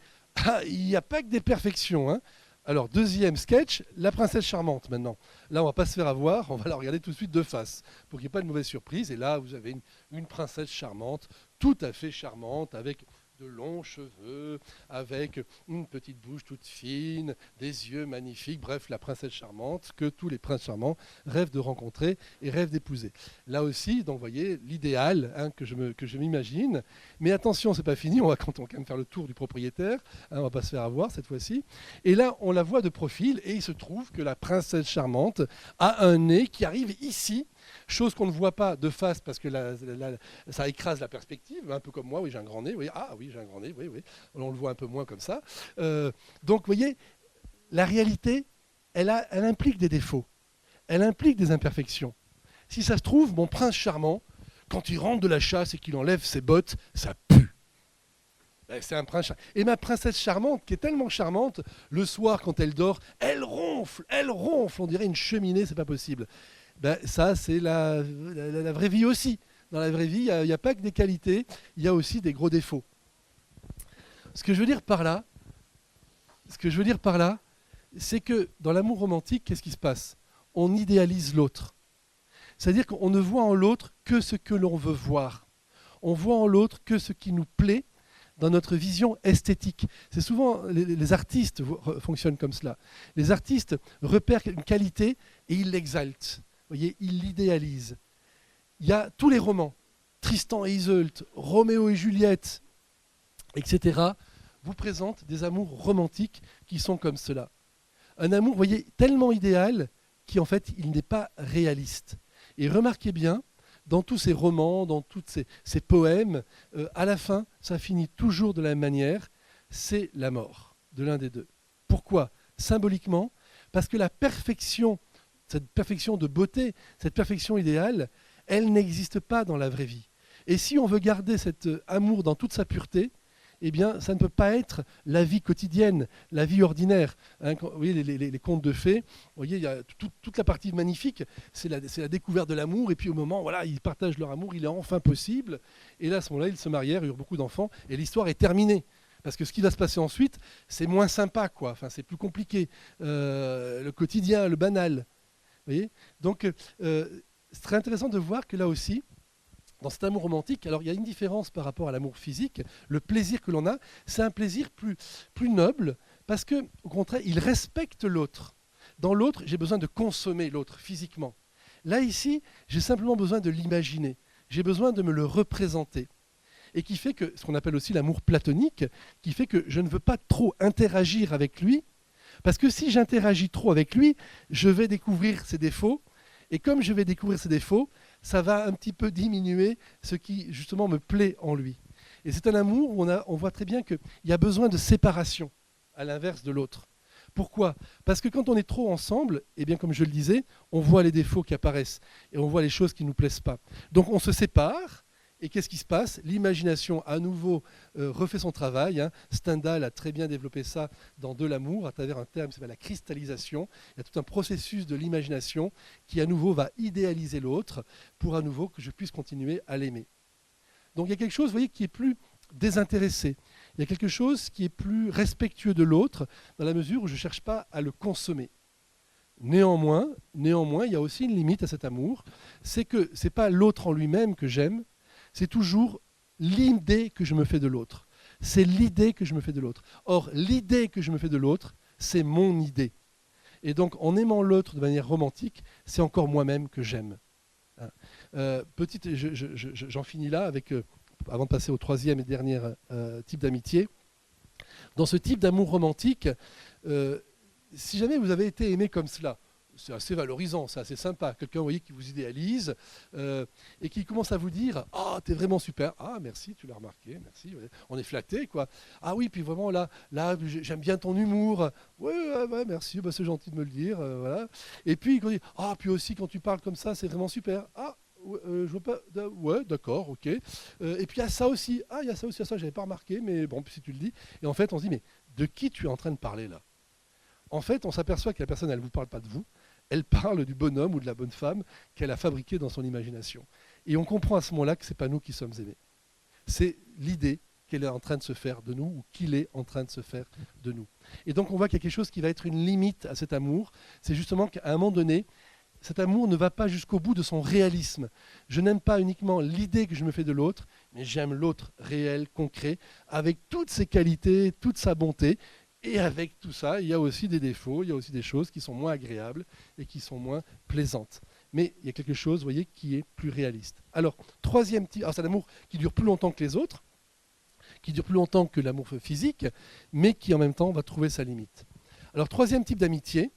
il n'y a pas que des perfections, hein. Alors, deuxième sketch, la princesse charmante maintenant. Là, on va pas se faire avoir, on va la regarder tout de suite de face, pour qu'il n'y ait pas de mauvaise surprise. Et là, vous avez une princesse charmante, tout à fait charmante, avec de longs cheveux, avec une petite bouche toute fine, des yeux magnifiques, bref, la princesse charmante que tous les princes charmants rêvent de rencontrer et rêvent d'épouser. Là aussi, donc, vous voyez, l'idéal, hein, que je m'imagine. Mais attention, c'est pas fini, on va quand même faire le tour du propriétaire, hein, on va pas se faire avoir cette fois-ci. Et là, on la voit de profil, et il se trouve que la princesse charmante a un nez qui arrive ici, chose qu'on ne voit pas de face parce que ça écrase la perspective, un peu comme moi, oui j'ai un grand nez, oui, ah oui j'ai un grand nez, oui, oui, on le voit un peu moins comme ça. Donc vous voyez, la réalité, elle implique des défauts, elle implique des imperfections. Si ça se trouve, mon prince charmant, quand il rentre de la chasse et qu'il enlève ses bottes, ça pue. C'est un prince charmant. Et ma princesse charmante, qui est tellement charmante, le soir quand elle dort, elle ronfle, on dirait une cheminée, c'est pas possible. Ben, ça, c'est la vraie vie aussi. Dans la vraie vie, il n'y a pas que des qualités, il y a aussi des gros défauts. Ce que je veux dire par là, c'est que dans l'amour romantique, qu'est-ce qui se passe? On idéalise l'autre. C'est-à-dire qu'on ne voit en l'autre que ce que l'on veut voir. On voit en l'autre que ce qui nous plaît dans notre vision esthétique. C'est souvent les artistes fonctionnent comme cela. Les artistes repèrent une qualité et ils l'exaltent. Vous voyez, ils l'idéalisent. Il y a tous les romans, Tristan et Iseult, Roméo et Juliette, etc., vous présentent des amours romantiques qui sont comme cela. Un amour, vous voyez, tellement idéal qu'en fait, il n'est pas réaliste. Et remarquez bien, dans tous ces romans, dans tous ces poèmes, à la fin, ça finit toujours de la même manière, c'est la mort de l'un des deux. Pourquoi? Symboliquement, parce que la perfection, cette perfection de beauté, cette perfection idéale, elle n'existe pas dans la vraie vie. Et si on veut garder cet amour dans toute sa pureté, eh bien, ça ne peut pas être la vie quotidienne, la vie ordinaire. Hein, vous voyez, les contes de fées, vous voyez, il y a toute la partie magnifique, c'est la découverte de l'amour, et puis au moment, voilà, ils partagent leur amour, il est enfin possible, et là, à ce moment-là, ils se marièrent, eurent beaucoup d'enfants, et l'histoire est terminée. Parce que ce qui va se passer ensuite, c'est moins sympa, quoi. Enfin, c'est plus compliqué. Le quotidien, le banal. Vous voyez? Donc, c'est très intéressant de voir que là aussi, dans cet amour romantique, alors il y a une différence par rapport à l'amour physique. Le plaisir que l'on a, c'est un plaisir plus noble, parce que, au contraire, il respecte l'autre. Dans l'autre, j'ai besoin de consommer l'autre physiquement. Là, ici, j'ai simplement besoin de l'imaginer. J'ai besoin de me le représenter. Et qui fait que, ce qu'on appelle aussi l'amour platonique, qui fait que je ne veux pas trop interagir avec lui, parce que si j'interagis trop avec lui, je vais découvrir ses défauts, et comme je vais découvrir ses défauts, ça va un petit peu diminuer ce qui justement me plaît en lui. Et c'est un amour où on voit très bien qu'il y a besoin de séparation, à l'inverse de l'autre. Pourquoi? Parce que quand on est trop ensemble, eh bien comme je le disais, on voit les défauts qui apparaissent et on voit les choses qui ne nous plaisent pas. Donc on se sépare. Et qu'est-ce qui se passe? L'imagination, à nouveau, refait son travail. Hein. Stendhal a très bien développé ça dans De l'amour, à travers un terme qui s'appelle la cristallisation. Il y a tout un processus de l'imagination qui, à nouveau, va idéaliser l'autre pour, à nouveau, que je puisse continuer à l'aimer. Donc il y a quelque chose, vous voyez, qui est plus désintéressé. Il y a quelque chose qui est plus respectueux de l'autre, dans la mesure où je ne cherche pas à le consommer. Néanmoins, il y a aussi une limite à cet amour. C'est que ce n'est pas l'autre en lui-même que j'aime, c'est toujours l'idée que je me fais de l'autre. C'est l'idée que je me fais de l'autre. Or, l'idée que je me fais de l'autre, c'est mon idée. Et donc, en aimant l'autre de manière romantique, c'est encore moi-même que j'aime. J'en finis là, avant de passer au troisième et dernier type d'amitié. Dans ce type d'amour romantique, si jamais vous avez été aimé comme cela, c'est assez valorisant, c'est assez sympa. Quelqu'un, vous voyez, qui vous idéalise et qui commence à vous dire « Ah, t'es vraiment super. Ah, merci, tu l'as remarqué, merci. » On est flatté, quoi. « Ah oui, puis vraiment, là j'aime bien ton humour. Ouais, merci, bah, c'est gentil de me le dire. Voilà. » Et puis, il dit « Ah, puis aussi, quand tu parles comme ça, c'est vraiment super. Ah, je vois pas. Ouais, d'accord, ok. Et puis, il y a ça aussi. Ah, il y a ça aussi, ça, j'avais pas remarqué, mais bon, si tu le dis. » Et en fait, on se dit « Mais de qui tu es en train de parler, là ?» En fait, on s'aperçoit que la personne, elle ne vous parle pas de vous. elle parle du bonhomme ou de la bonne femme qu'elle a fabriqué dans son imagination. Et on comprend à ce moment-là que ce n'est pas nous qui sommes aimés. C'est l'idée qu'elle est en train de se faire de nous ou qu'il est en train de se faire de nous. Et donc on voit qu'il y a quelque chose qui va être une limite à cet amour. C'est justement qu'à un moment donné, cet amour ne va pas jusqu'au bout de son réalisme. Je n'aime pas uniquement l'idée que je me fais de l'autre, mais j'aime l'autre réel, concret, avec toutes ses qualités, toute sa bonté. Et avec tout ça, il y a aussi des défauts, il y a aussi des choses qui sont moins agréables et qui sont moins plaisantes. Mais il y a quelque chose, vous voyez, qui est plus réaliste. Alors, troisième type, c'est l'amour qui dure plus longtemps que les autres, qui dure plus longtemps que l'amour physique, mais qui en même temps va trouver sa limite. Alors, troisième type d'amitié,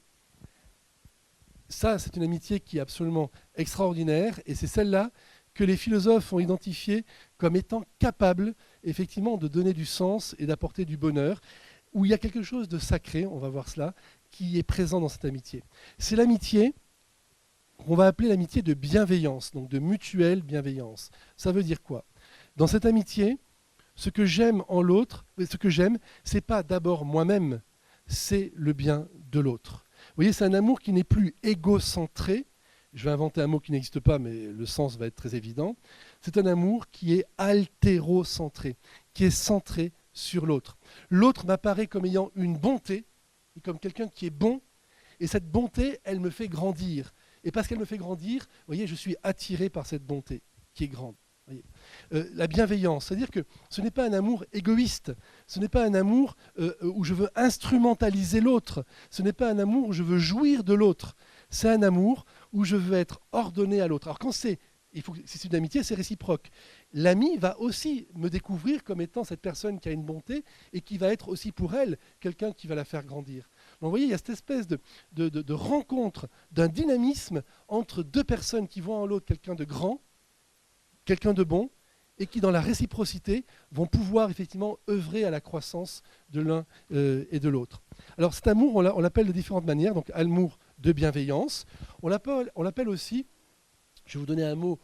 ça, c'est une amitié qui est absolument extraordinaire, et c'est celle-là que les philosophes ont identifiée comme étant capable, effectivement, de donner du sens et d'apporter du bonheur, où il y a quelque chose de sacré, on va voir cela, qui est présent dans cette amitié. C'est l'amitié qu'on va appeler l'amitié de bienveillance, donc de mutuelle bienveillance. Ça veut dire quoi? Dans cette amitié, ce que j'aime en l'autre, ce que j'aime, c'est pas d'abord moi-même, c'est le bien de l'autre. Vous voyez, c'est un amour qui n'est plus égocentré. Je vais inventer un mot qui n'existe pas, mais le sens va être très évident. C'est un amour qui est altérocentré, qui est centré sur l'autre. L'autre m'apparaît comme ayant une bonté, et comme quelqu'un qui est bon, et cette bonté, elle me fait grandir. Et parce qu'elle me fait grandir, vous voyez, je suis attiré par cette bonté qui est grande. La bienveillance, c'est-à-dire que ce n'est pas un amour égoïste, ce n'est pas un amour où je veux instrumentaliser l'autre, ce n'est pas un amour où je veux jouir de l'autre, c'est un amour où je veux être ordonné à l'autre. Alors quand c'est une amitié, c'est réciproque. L'ami va aussi me découvrir comme étant cette personne qui a une bonté et qui va être aussi pour elle quelqu'un qui va la faire grandir. Donc vous voyez, il y a cette espèce de rencontre, d'un dynamisme entre deux personnes qui voient en l'autre quelqu'un de grand, quelqu'un de bon, et qui, dans la réciprocité, vont pouvoir effectivement œuvrer à la croissance de l'un et de l'autre. Alors cet amour, on l'appelle de différentes manières, donc amour de bienveillance. On l'appelle aussi, je vais vous donner un mot,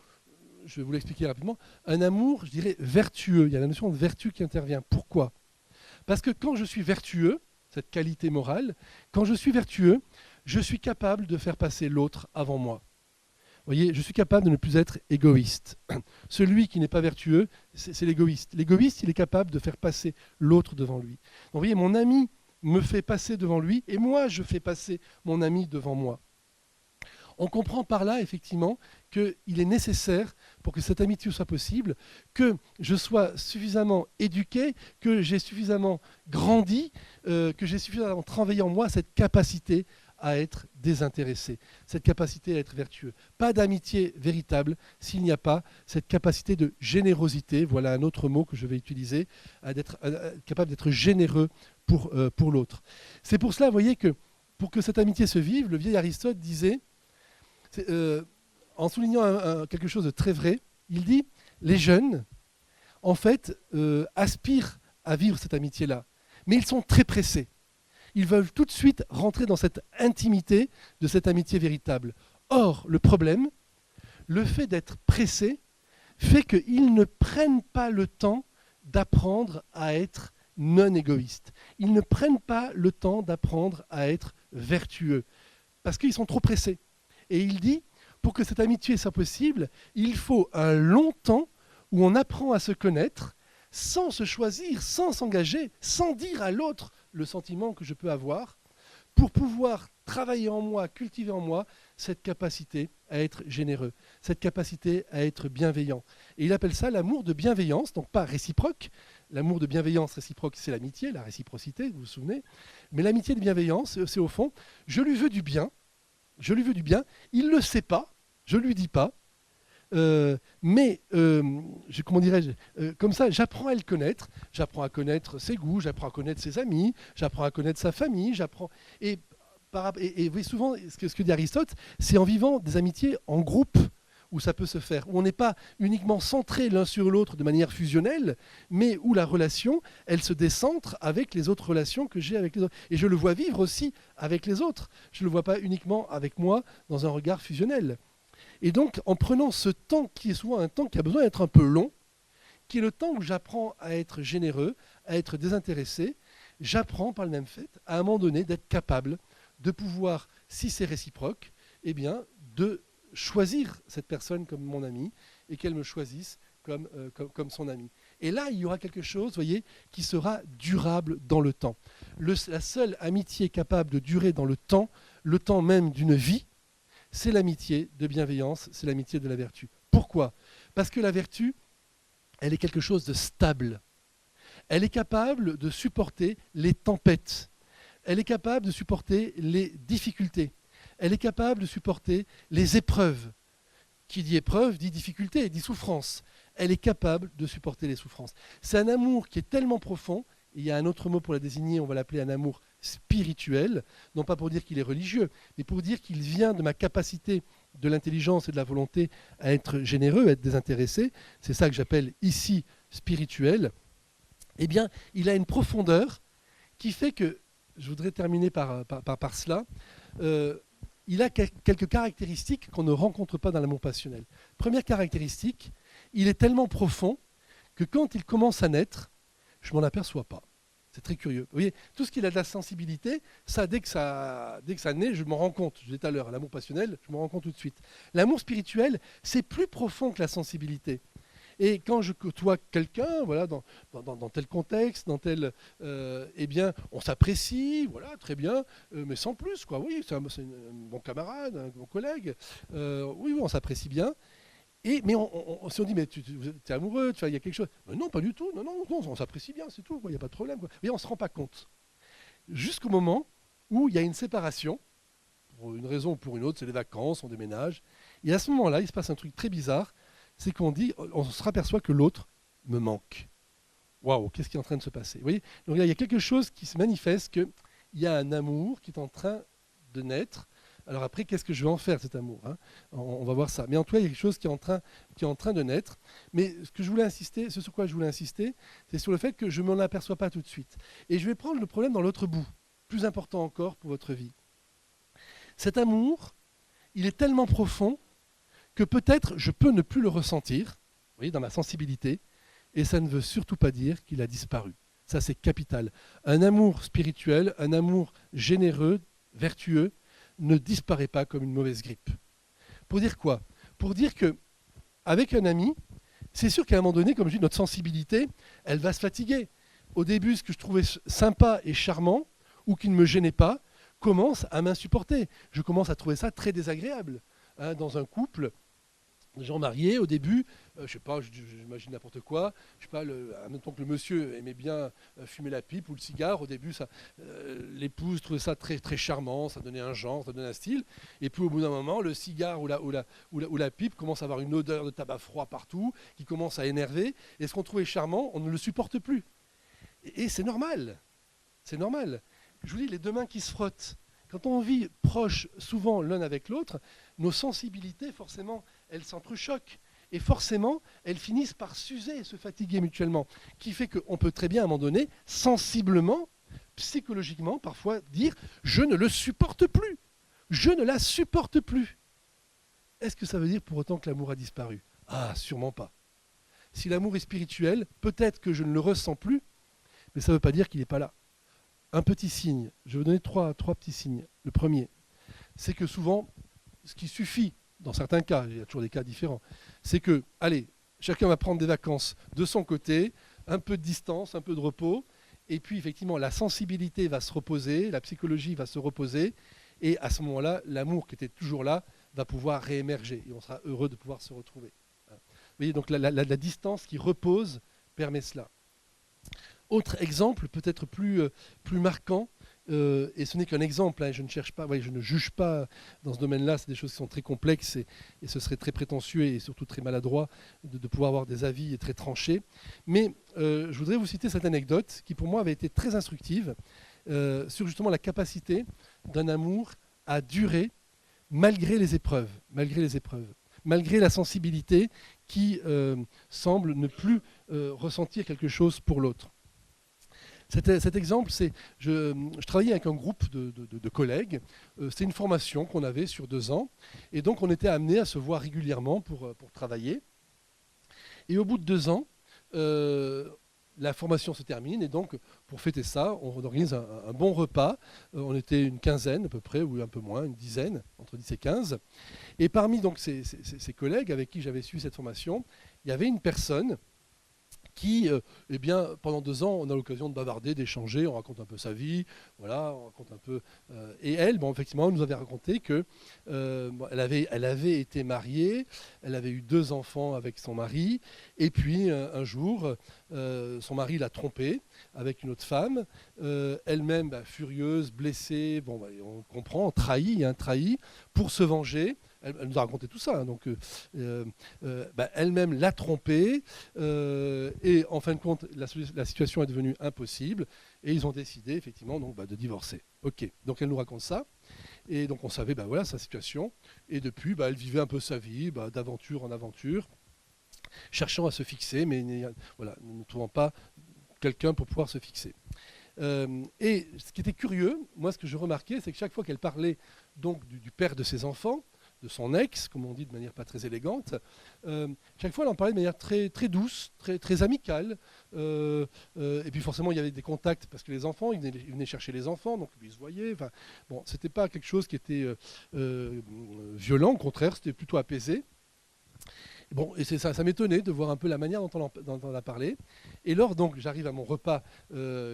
je vais vous l'expliquer rapidement, un amour, je dirais, vertueux. Il y a la notion de vertu qui intervient. Pourquoi? Parce que quand je suis vertueux, cette qualité morale, quand je suis vertueux, je suis capable de faire passer l'autre avant moi. Vous voyez, je suis capable de ne plus être égoïste. Celui qui n'est pas vertueux, c'est l'égoïste. L'égoïste, il est capable de faire passer l'autre devant lui. Donc, vous voyez, mon ami me fait passer devant lui et moi, je fais passer mon ami devant moi. On comprend par là, effectivement, qu'il est nécessaire, pour que cette amitié soit possible, que je sois suffisamment éduqué, que j'ai suffisamment grandi, que j'ai suffisamment travaillé en moi cette capacité à être désintéressé, cette capacité à être vertueux. Pas d'amitié véritable s'il n'y a pas cette capacité de générosité, voilà un autre mot que je vais utiliser, à être capable d'être généreux pour l'autre. C'est pour cela, vous voyez, que pour que cette amitié se vive, le vieil Aristote disait, en soulignant quelque chose de très vrai, il dit, les jeunes, en fait, aspirent à vivre cette amitié-là, mais ils sont très pressés. Ils veulent tout de suite rentrer dans cette intimité de cette amitié véritable. Or, le problème, le fait d'être pressé, fait qu'ils ne prennent pas le temps d'apprendre à être non égoïstes. Ils ne prennent pas le temps d'apprendre à être vertueux, parce qu'ils sont trop pressés. Et il dit, pour que cette amitié soit possible, il faut un long temps où on apprend à se connaître, sans se choisir, sans s'engager, sans dire à l'autre le sentiment que je peux avoir, pour pouvoir travailler en moi, cultiver en moi cette capacité à être généreux, cette capacité à être bienveillant. Et il appelle ça l'amour de bienveillance, donc pas réciproque. L'amour de bienveillance réciproque, c'est l'amitié, la réciprocité, vous vous souvenez. Mais l'amitié de bienveillance, c'est au fond, je lui veux du bien, il ne le sait pas, je ne lui dis pas, mais comment dirais-je, comme ça, j'apprends à le connaître, j'apprends à connaître ses goûts, j'apprends à connaître ses amis, j'apprends à connaître sa famille, et vous voyez souvent, ce que dit Aristote, c'est en vivant des amitiés en groupe où ça peut se faire, où on n'est pas uniquement centré l'un sur l'autre de manière fusionnelle, mais où la relation, elle se décentre avec les autres relations que j'ai avec les autres. Et je le vois vivre aussi avec les autres. Je ne le vois pas uniquement avec moi dans un regard fusionnel. Et donc, en prenant ce temps qui est souvent un temps qui a besoin d'être un peu long, qui est le temps où j'apprends à être généreux, à être désintéressé, j'apprends par le même fait, à un moment donné, d'être capable de pouvoir, si c'est réciproque, eh bien, de choisir cette personne comme mon ami et qu'elle me choisisse comme son ami. Et là, il y aura quelque chose, voyez, qui sera durable dans le temps. La seule amitié capable de durer dans le temps même d'une vie, c'est l'amitié de bienveillance, c'est l'amitié de la vertu. Pourquoi? Parce que la vertu, elle est quelque chose de stable. Elle est capable de supporter les tempêtes. Elle est capable de supporter les difficultés. Elle est capable de supporter les épreuves. Qui dit épreuve dit difficulté, dit souffrance. Elle est capable de supporter les souffrances. C'est un amour qui est tellement profond, et il y a un autre mot pour la désigner, on va l'appeler un amour spirituel, non pas pour dire qu'il est religieux, mais pour dire qu'il vient de ma capacité de l'intelligence et de la volonté à être généreux, à être désintéressé. C'est ça que j'appelle ici spirituel. Eh bien, il a une profondeur qui fait que, je voudrais terminer par cela, il a quelques caractéristiques qu'on ne rencontre pas dans l'amour passionnel. Première caractéristique, il est tellement profond que quand il commence à naître, je ne m'en aperçois pas. C'est très curieux. Vous voyez, tout ce qui a de la sensibilité, ça, dès que ça naît, je m'en rends compte. Je disais tout à l'heure, l'amour passionnel, je m'en rends compte tout de suite. L'amour spirituel, c'est plus profond que la sensibilité. Et quand je côtoie quelqu'un, voilà, dans tel contexte, dans tel, eh bien, on s'apprécie, voilà, très bien, mais sans plus, quoi. Oui, c'est un bon camarade, un bon collègue. Oui, on s'apprécie bien. Mais si on dit, mais tu es amoureux, tu vois, il y a quelque chose. Mais non, pas du tout. Non, on s'apprécie bien, c'est tout. Il n'y a pas de problème. Quoi. Mais on ne se rend pas compte. Jusqu'au moment où il y a une séparation, pour une raison ou pour une autre, c'est les vacances, on déménage. Et à ce moment-là, il se passe un truc très bizarre, c'est on se aperçoit que l'autre me manque. Waouh, qu'est-ce qui est en train de se passer? Vous voyez? Donc là, il y a quelque chose qui se manifeste, qu'il y a un amour qui est en train de naître. Alors après, qu'est-ce que je vais en faire, cet amour, hein? On va voir ça. Mais en tout cas, il y a quelque chose qui est en train de naître. Mais ce sur quoi je voulais insister, c'est sur le fait que je ne m'en aperçois pas tout de suite. Et je vais prendre le problème dans l'autre bout, plus important encore pour votre vie. Cet amour, il est tellement profond que peut-être je peux ne plus le ressentir, vous voyez, dans ma sensibilité, et ça ne veut surtout pas dire qu'il a disparu. Ça, c'est capital. Un amour spirituel, un amour généreux, vertueux, ne disparaît pas comme une mauvaise grippe. Pour dire quoi? Pour dire qu'avec un ami, c'est sûr qu'à un moment donné, comme je dis, notre sensibilité, elle va se fatiguer. Au début, ce que je trouvais sympa et charmant, ou qui ne me gênait pas, commence à m'insupporter. Je commence à trouver ça très désagréable. Hein, dans un couple, des gens mariés, au début, je sais pas, j'imagine n'importe quoi, je sais pas, admettons que le monsieur aimait bien fumer la pipe ou le cigare, au début, l'épouse trouvait ça très, très charmant, ça donnait un genre, ça donnait un style, et puis au bout d'un moment, le cigare ou la pipe commence à avoir une odeur de tabac froid partout, qui commence à énerver, et ce qu'on trouvait charmant, on ne le supporte plus. Et c'est normal, c'est normal. Je vous dis, les deux mains qui se frottent, quand on vit proche souvent l'un avec l'autre, nos sensibilités, forcément, elles s'entrechoquent. Et forcément, elles finissent par s'user et se fatiguer mutuellement. Qui fait qu'on peut très bien, à un moment donné, sensiblement, psychologiquement, parfois, dire « je ne le supporte plus, je ne la supporte plus ». Est-ce que ça veut dire pour autant que l'amour a disparu? Ah, sûrement pas. Si l'amour est spirituel, peut-être que je ne le ressens plus, mais ça ne veut pas dire qu'il n'est pas là. Un petit signe, je vais vous donner trois petits signes. Le premier, c'est que souvent, ce qui suffit, dans certains cas, il y a toujours des cas différents, c'est que, allez, chacun va prendre des vacances de son côté, un peu de distance, un peu de repos, et puis effectivement, la sensibilité va se reposer, la psychologie va se reposer, et à ce moment-là, l'amour qui était toujours là va pouvoir réémerger, et on sera heureux de pouvoir se retrouver. Vous voyez, donc la distance qui repose permet cela. Autre exemple, peut-être plus marquant, et ce n'est qu'un exemple, hein, je ne cherche pas, je ne juge pas dans ce domaine-là, c'est des choses qui sont très complexes et ce serait très prétentieux et surtout très maladroit de pouvoir avoir des avis très tranchés. Mais je voudrais vous citer cette anecdote qui pour moi avait été très instructive sur justement la capacité d'un amour à durer malgré les épreuves, malgré la sensibilité qui semble ne plus ressentir quelque chose pour l'autre. Cet exemple, c'est je travaillais avec un groupe de collègues. C'était une formation qu'on avait sur 2 ans. Et donc, on était amenés à se voir régulièrement pour travailler. Et au bout de 2 ans, la formation se termine. Et donc, pour fêter ça, on organise un bon repas. On était une quinzaine à peu près, ou un peu moins, une dizaine, entre 10 et 15. Et parmi donc ces collègues avec qui j'avais suivi cette formation, il y avait une personne qui, eh bien, pendant 2 ans, on a l'occasion de bavarder, d'échanger, on raconte un peu sa vie, voilà, on raconte un peu. Et elle, bon, effectivement, elle nous avait raconté que elle avait été mariée, elle avait eu 2 enfants avec son mari, et puis un jour, son mari l'a trompée avec une autre femme, elle-même furieuse, blessée, bon, on comprend, trahie, pour se venger. Elle nous a raconté tout ça, hein, donc elle-même l'a trompée, et en fin de compte, la situation est devenue impossible, et ils ont décidé effectivement donc, de divorcer. Ok, donc elle nous raconte ça, et donc on savait voilà, sa situation, et depuis elle vivait un peu sa vie, d'aventure en aventure, cherchant à se fixer, mais voilà, ne trouvant pas quelqu'un pour pouvoir se fixer. Et ce qui était curieux, moi ce que je remarquais, c'est que chaque fois qu'elle parlait donc du père de ses enfants, de son ex, comme on dit de manière pas très élégante, chaque fois elle en parlait de manière très, très douce, très, très amicale. Et puis forcément il y avait des contacts parce que les enfants, ils venaient chercher les enfants, donc ils se voyaient. Enfin, bon, c'était pas quelque chose qui était violent, au contraire, c'était plutôt apaisé. Bon, et ça m'étonnait de voir un peu la manière dont on a parlé. Et lors, donc, j'arrive à mon repas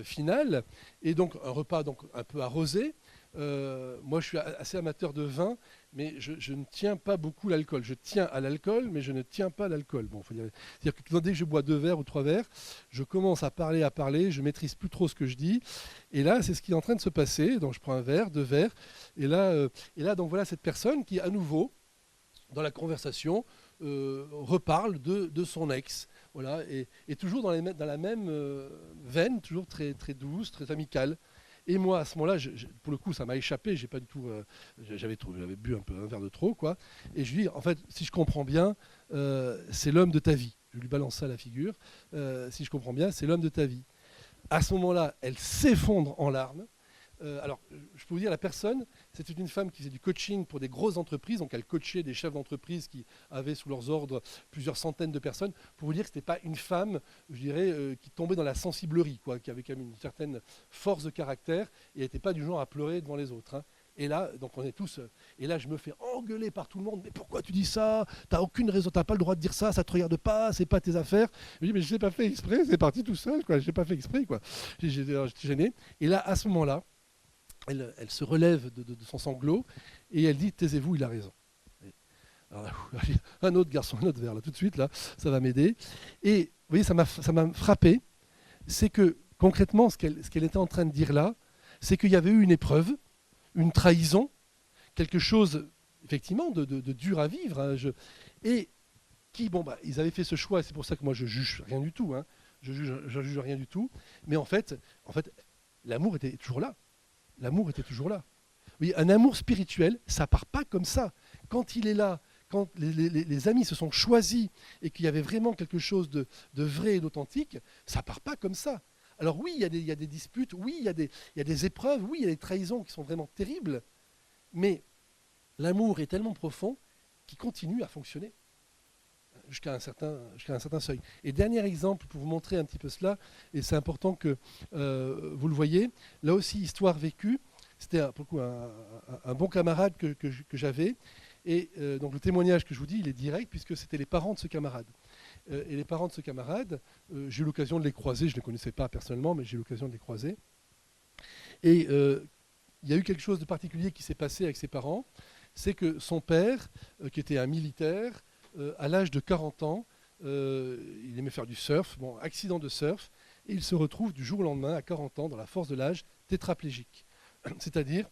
final, et donc un repas donc un peu arrosé. Moi, je suis assez amateur de vin, mais je ne tiens pas beaucoup l'alcool. Je tiens à l'alcool, mais je ne tiens pas l'alcool. Bon, c'est-à-dire que dès que je bois 2 verres ou 3 verres, je commence à parler, je maîtrise plus trop ce que je dis. Et là, c'est ce qui est en train de se passer. Donc, je prends un verre, 2 verres, et là, donc voilà cette personne qui, à nouveau, dans la conversation, reparle de son ex. Voilà, et toujours dans la même veine, toujours très, très douce, très amicale. Et moi, à ce moment-là, pour le coup, ça m'a échappé. J'ai pas du tout, j'avais bu un verre de trop, quoi. Et je lui dis, en fait, si je comprends bien, c'est l'homme de ta vie. Je lui balance ça à la figure. Si je comprends bien, c'est l'homme de ta vie. À ce moment-là, elle s'effondre en larmes. Alors, je peux vous dire, la personne, c'était une femme qui faisait du coaching pour des grosses entreprises, donc elle coachait des chefs d'entreprise qui avaient sous leurs ordres plusieurs centaines de personnes, pour vous dire que ce n'était pas une femme, je dirais, qui tombait dans la sensiblerie, quoi, qui avait quand même une certaine force de caractère, et n'était pas du genre à pleurer devant les autres. Hein. Et là, donc on est tous. Et là, je me fais engueuler par tout le monde. Mais pourquoi tu dis ça? T'as aucune raison, t'as pas le droit de dire ça. Ça te regarde pas, c'est pas tes affaires. Je dis mais je l'ai pas fait exprès, c'est parti tout seul, quoi. Je l'ai pas fait exprès, quoi. J'étais gêné. Et là, à ce moment-là, elle se relève de son sanglot et elle dit taisez-vous, il a raison. Alors là, un autre garçon, un autre verre, là, tout de suite, là, ça va m'aider. Et vous voyez, ça m'a frappé, c'est que concrètement, ce qu'elle était en train de dire là, c'est qu'il y avait eu une épreuve, une trahison, quelque chose, effectivement, de dur à vivre. Hein, et qui, ils avaient fait ce choix, et c'est pour ça que moi, je juge rien du tout. Hein, je juge rien du tout. Mais en fait l'amour était toujours là. L'amour était toujours là. Oui, un amour spirituel, ça part pas comme ça. Quand il est là, quand les amis se sont choisis et qu'il y avait vraiment quelque chose de vrai et d'authentique, ça part pas comme ça. Alors oui, il y a des disputes, oui, il y a des épreuves, oui, il y a des trahisons qui sont vraiment terribles, mais l'amour est tellement profond qu'il continue à fonctionner jusqu'à un certain seuil. Et dernier exemple pour vous montrer un petit peu cela, et c'est important que vous le voyez, là aussi, histoire vécue, c'était pour le coup un bon camarade que j'avais, et donc le témoignage que je vous dis, il est direct, puisque c'était les parents de ce camarade. Et les parents de ce camarade, j'ai eu l'occasion de les croiser, je ne les connaissais pas personnellement, mais j'ai eu l'occasion de les croiser. Et il y a eu quelque chose de particulier qui s'est passé avec ses parents, c'est que son père, qui était un militaire, à l'âge de 40 ans, il aimait faire du surf, accident de surf, et il se retrouve du jour au lendemain, à 40 ans, dans la force de l'âge, tétraplégique. C'est-à-dire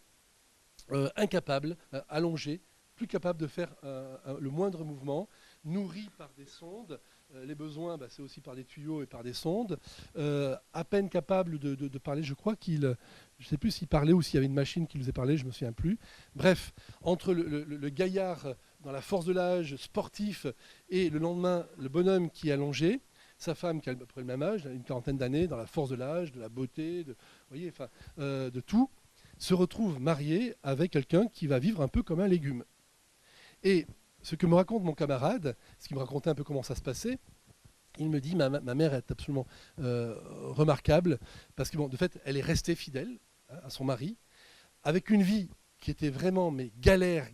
incapable, allongé, plus capable de faire le moindre mouvement, nourri par des sondes. Les besoins, c'est aussi par des tuyaux et par des sondes. À peine capable de parler, je crois je ne sais plus s'il parlait ou s'il y avait une machine qui nous a parlé, je ne me souviens plus. Bref, entre le gaillard dans la force de l'âge, sportif, et le lendemain, le bonhomme qui est allongé, sa femme qui a à peu près le même âge, une quarantaine d'années, dans la force de l'âge, de la beauté, de tout, se retrouve marié avec quelqu'un qui va vivre un peu comme un légume. Et ce que me raconte mon camarade, ce qui me racontait un peu comment ça se passait, il me dit ma mère est absolument remarquable, parce que de fait, elle est restée fidèle à son mari, avec une vie qui était vraiment mais galère,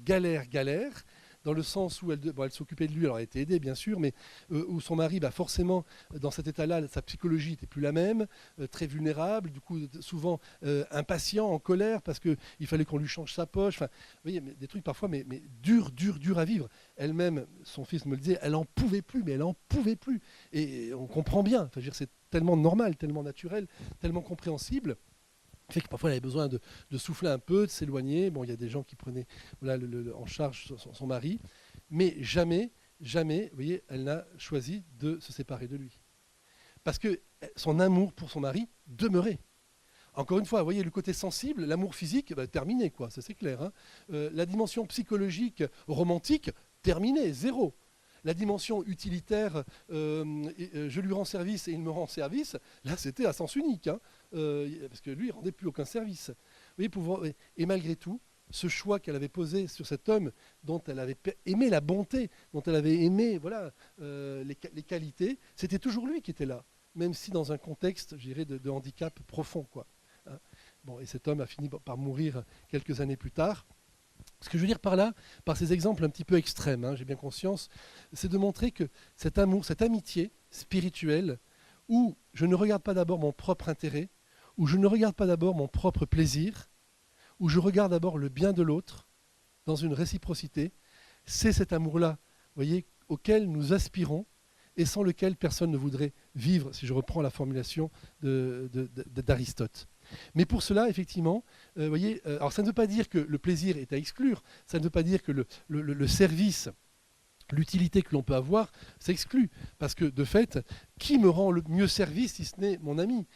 dans le sens où elle s'occupait de lui, alors elle a été aidée bien sûr, mais où son mari, forcément, dans cet état-là, sa psychologie n'était plus la même, très vulnérable, du coup souvent impatient, en colère, parce qu'il fallait qu'on lui change sa poche, enfin, vous voyez, des trucs parfois, mais dur à vivre. Elle-même, son fils me le disait, elle en pouvait plus, mais elle en pouvait plus. Et on comprend bien, enfin, je veux dire, c'est tellement normal, tellement naturel, tellement compréhensible, fait que parfois elle avait besoin de souffler un peu, de s'éloigner. Bon, il y a des gens qui prenaient en charge son mari, mais jamais, vous voyez, elle n'a choisi de se séparer de lui. Parce que son amour pour son mari demeurait. Encore une fois, vous voyez, le côté sensible, l'amour physique, terminé, quoi, ça c'est clair. Hein. La dimension psychologique, romantique, terminée, zéro. La dimension utilitaire, je lui rends service et il me rend service, là c'était à sens unique, hein, parce que lui il ne rendait plus aucun service. Vous voyez, et malgré tout, ce choix qu'elle avait posé sur cet homme dont elle avait aimé la bonté, dont elle avait aimé voilà, les qualités, c'était toujours lui qui était là, même si dans un contexte, je dirais, de handicap profond, quoi. Hein. Bon, et cet homme a fini par mourir quelques années plus tard. Ce que je veux dire par là, par ces exemples un petit peu extrêmes, hein, j'ai bien conscience, c'est de montrer que cet amour, cette amitié spirituelle, où je ne regarde pas d'abord mon propre intérêt, où je ne regarde pas d'abord mon propre plaisir, où je regarde d'abord le bien de l'autre, dans une réciprocité, c'est cet amour-là, voyez, auquel nous aspirons et sans lequel personne ne voudrait vivre, si je reprends la formulation d'Aristote. Mais pour cela, effectivement, voyez, alors ça ne veut pas dire que le plaisir est à exclure, ça ne veut pas dire que le service, l'utilité que l'on peut avoir, s'exclut. Parce que, de fait, qui me rend le mieux service si ce n'est mon ami ?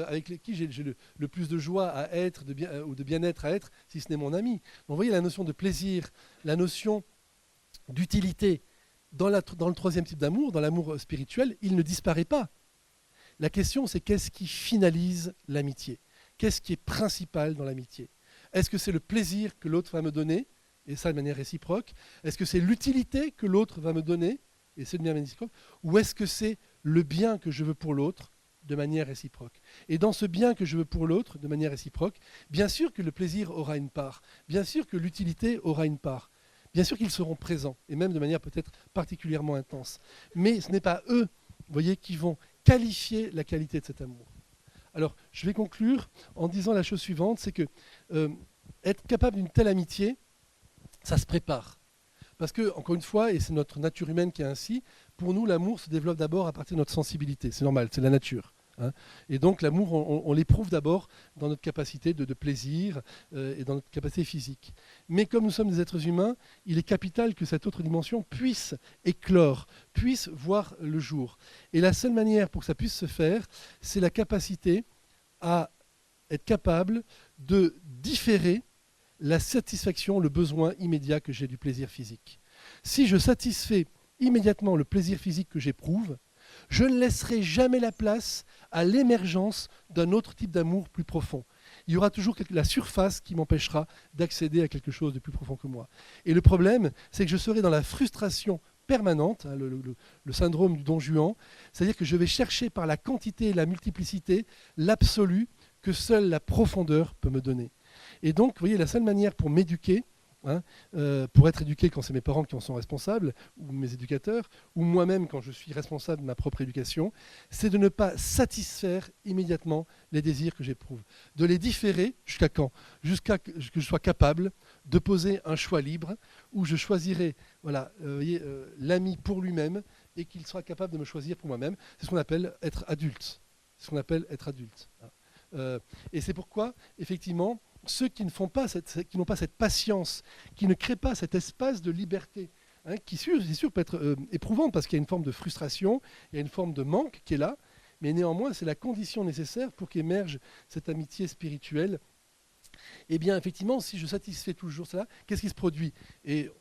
Avec qui j'ai le plus de joie à être, ou de bien-être à être, si ce n'est mon ami ? Donc, vous voyez, la notion de plaisir, la notion d'utilité, dans le troisième type d'amour, dans l'amour spirituel, il ne disparaît pas. La question, c'est qu'est-ce qui finalise l'amitié ? Qu'est-ce qui est principal dans l'amitié ? Est-ce que c'est le plaisir que l'autre va me donner, et ça de manière réciproque ? Est-ce que c'est l'utilité que l'autre va me donner, et c'est de manière réciproque ? Ou est-ce que c'est le bien que je veux pour l'autre, de manière réciproque ? Et dans ce bien que je veux pour l'autre, de manière réciproque, bien sûr que le plaisir aura une part, bien sûr que l'utilité aura une part, bien sûr qu'ils seront présents, et même de manière peut-être particulièrement intense. Mais ce n'est pas eux, vous voyez, qui vont qualifier la qualité de cet amour. Alors, je vais conclure en disant la chose suivante, c'est que être capable d'une telle amitié, ça se prépare. Parce que, encore une fois, et c'est notre nature humaine qui est ainsi, pour nous, l'amour se développe d'abord à partir de notre sensibilité. C'est normal, c'est la nature. Hein. Et donc, l'amour, on l'éprouve d'abord dans notre capacité de plaisir et dans notre capacité physique. Mais comme nous sommes des êtres humains, il est capital que cette autre dimension puisse éclore, puisse voir le jour. Et la seule manière pour que ça puisse se faire, c'est la capacité à être capable de différer la satisfaction, le besoin immédiat que j'ai du plaisir physique. Si je satisfais immédiatement le plaisir physique que j'éprouve, je ne laisserai jamais la place à l'émergence d'un autre type d'amour plus profond. Il y aura toujours la surface qui m'empêchera d'accéder à quelque chose de plus profond que moi. Et le problème, c'est que je serai dans la frustration permanente, hein, le syndrome du Don Juan, c'est-à-dire que je vais chercher par la quantité et la multiplicité l'absolu que seule la profondeur peut me donner. Et donc, vous voyez, la seule manière pour m'éduquer, hein, pour être éduqué quand c'est mes parents qui en sont responsables, ou mes éducateurs, ou moi-même quand je suis responsable de ma propre éducation, c'est de ne pas satisfaire immédiatement les désirs que j'éprouve. De les différer jusqu'à quand ? Jusqu'à que je sois capable de poser un choix libre, où je choisirai voilà, l'ami pour lui-même, et qu'il sera capable de me choisir pour moi-même. C'est ce qu'on appelle être adulte. C'est ce qu'on appelle être adulte. Et c'est pourquoi, effectivement, ceux qui n'ont pas cette patience, qui ne créent pas cet espace de liberté, hein, qui, c'est sûr, peut être éprouvante parce qu'il y a une forme de frustration, il y a une forme de manque qui est là, mais néanmoins, c'est la condition nécessaire pour qu'émerge cette amitié spirituelle. Eh bien, effectivement, si je satisfais toujours cela, qu'est-ce qui se produit ? Et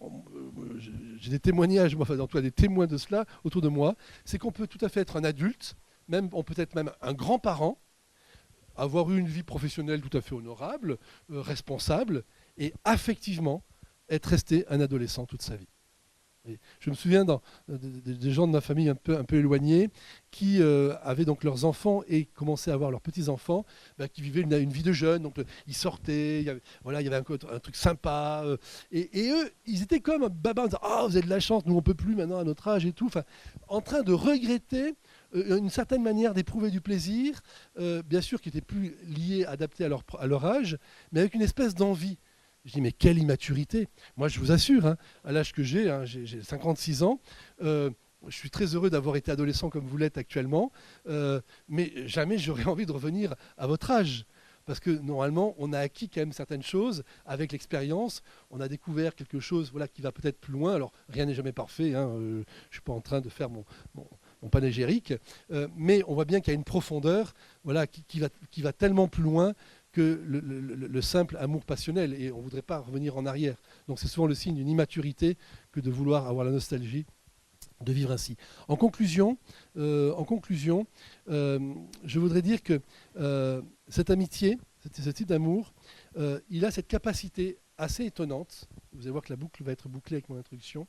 j'ai des témoignages, enfin, en tout cas des témoins de cela autour de moi, c'est qu'on peut tout à fait être un adulte, on peut être même un grand-parent, avoir eu une vie professionnelle tout à fait honorable, responsable, et affectivement être resté un adolescent toute sa vie. Et je me souviens des gens de ma famille un peu éloignés qui avaient donc leurs enfants et commençaient à avoir leurs petits-enfants, qui vivaient une vie de jeunes. Donc ils sortaient, voilà, il y avait un truc sympa. Et eux, ils étaient comme baba en disant «Ah, vous avez de la chance, nous on ne peut plus maintenant à notre âge et tout». Enfin, en train de regretter une certaine manière d'éprouver du plaisir, bien sûr qui était plus lié, adapté à leur âge, mais avec une espèce d'envie. Je dis, mais quelle immaturité! Moi, je vous assure, hein, à l'âge que j'ai 56 ans, je suis très heureux d'avoir été adolescent comme vous l'êtes actuellement, mais jamais j'aurais envie de revenir à votre âge. Parce que normalement, on a acquis quand même certaines choses avec l'expérience. On a découvert quelque chose voilà, qui va peut-être plus loin. Alors, rien n'est jamais parfait. Hein, je ne suis pas en train de faire mon panégyrique. Mais on voit bien qu'il y a une profondeur voilà, qui va tellement plus loin que le simple amour passionnel, et on ne voudrait pas revenir en arrière. Donc c'est souvent le signe d'une immaturité que de vouloir avoir la nostalgie de vivre ainsi. En conclusion, je voudrais dire que cette amitié, ce type d'amour, il a cette capacité assez étonnante, vous allez voir que la boucle va être bouclée avec mon introduction,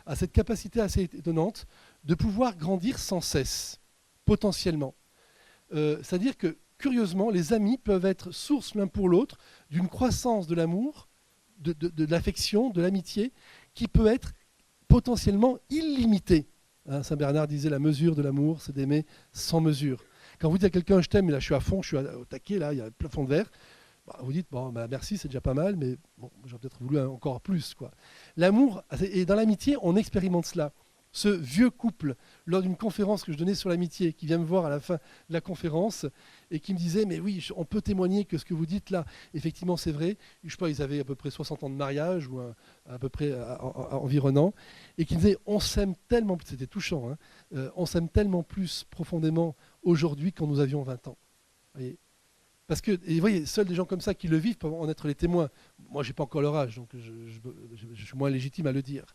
a cette capacité assez étonnante de pouvoir grandir sans cesse, potentiellement. C'est-à-dire que curieusement, les amis peuvent être source l'un pour l'autre d'une croissance de l'amour, de l'affection, de l'amitié, qui peut être potentiellement illimitée. Hein, Saint Bernard disait la mesure de l'amour, c'est d'aimer sans mesure. Quand vous dites à quelqu'un je t'aime, et là je suis à fond, je suis au taquet, là il y a un plafond de verre, vous dites bon, merci, c'est déjà pas mal, mais bon, j'aurais peut-être voulu encore plus. L'amour, et dans l'amitié, on expérimente cela. Ce vieux couple, lors d'une conférence que je donnais sur l'amitié, qui vient me voir à la fin de la conférence et qui me disait mais oui, on peut témoigner que ce que vous dites là, effectivement c'est vrai. Je sais pas, ils avaient à peu près 60 ans de mariage ou à peu près environnant, et qui me disait on s'aime tellement, c'était touchant, hein, on s'aime tellement plus profondément aujourd'hui quand nous avions 20 ans. Voyez, parce que, et vous voyez, seuls des gens comme ça qui le vivent peuvent en être les témoins. Moi, je n'ai pas encore leur âge, donc je suis moins légitime à le dire.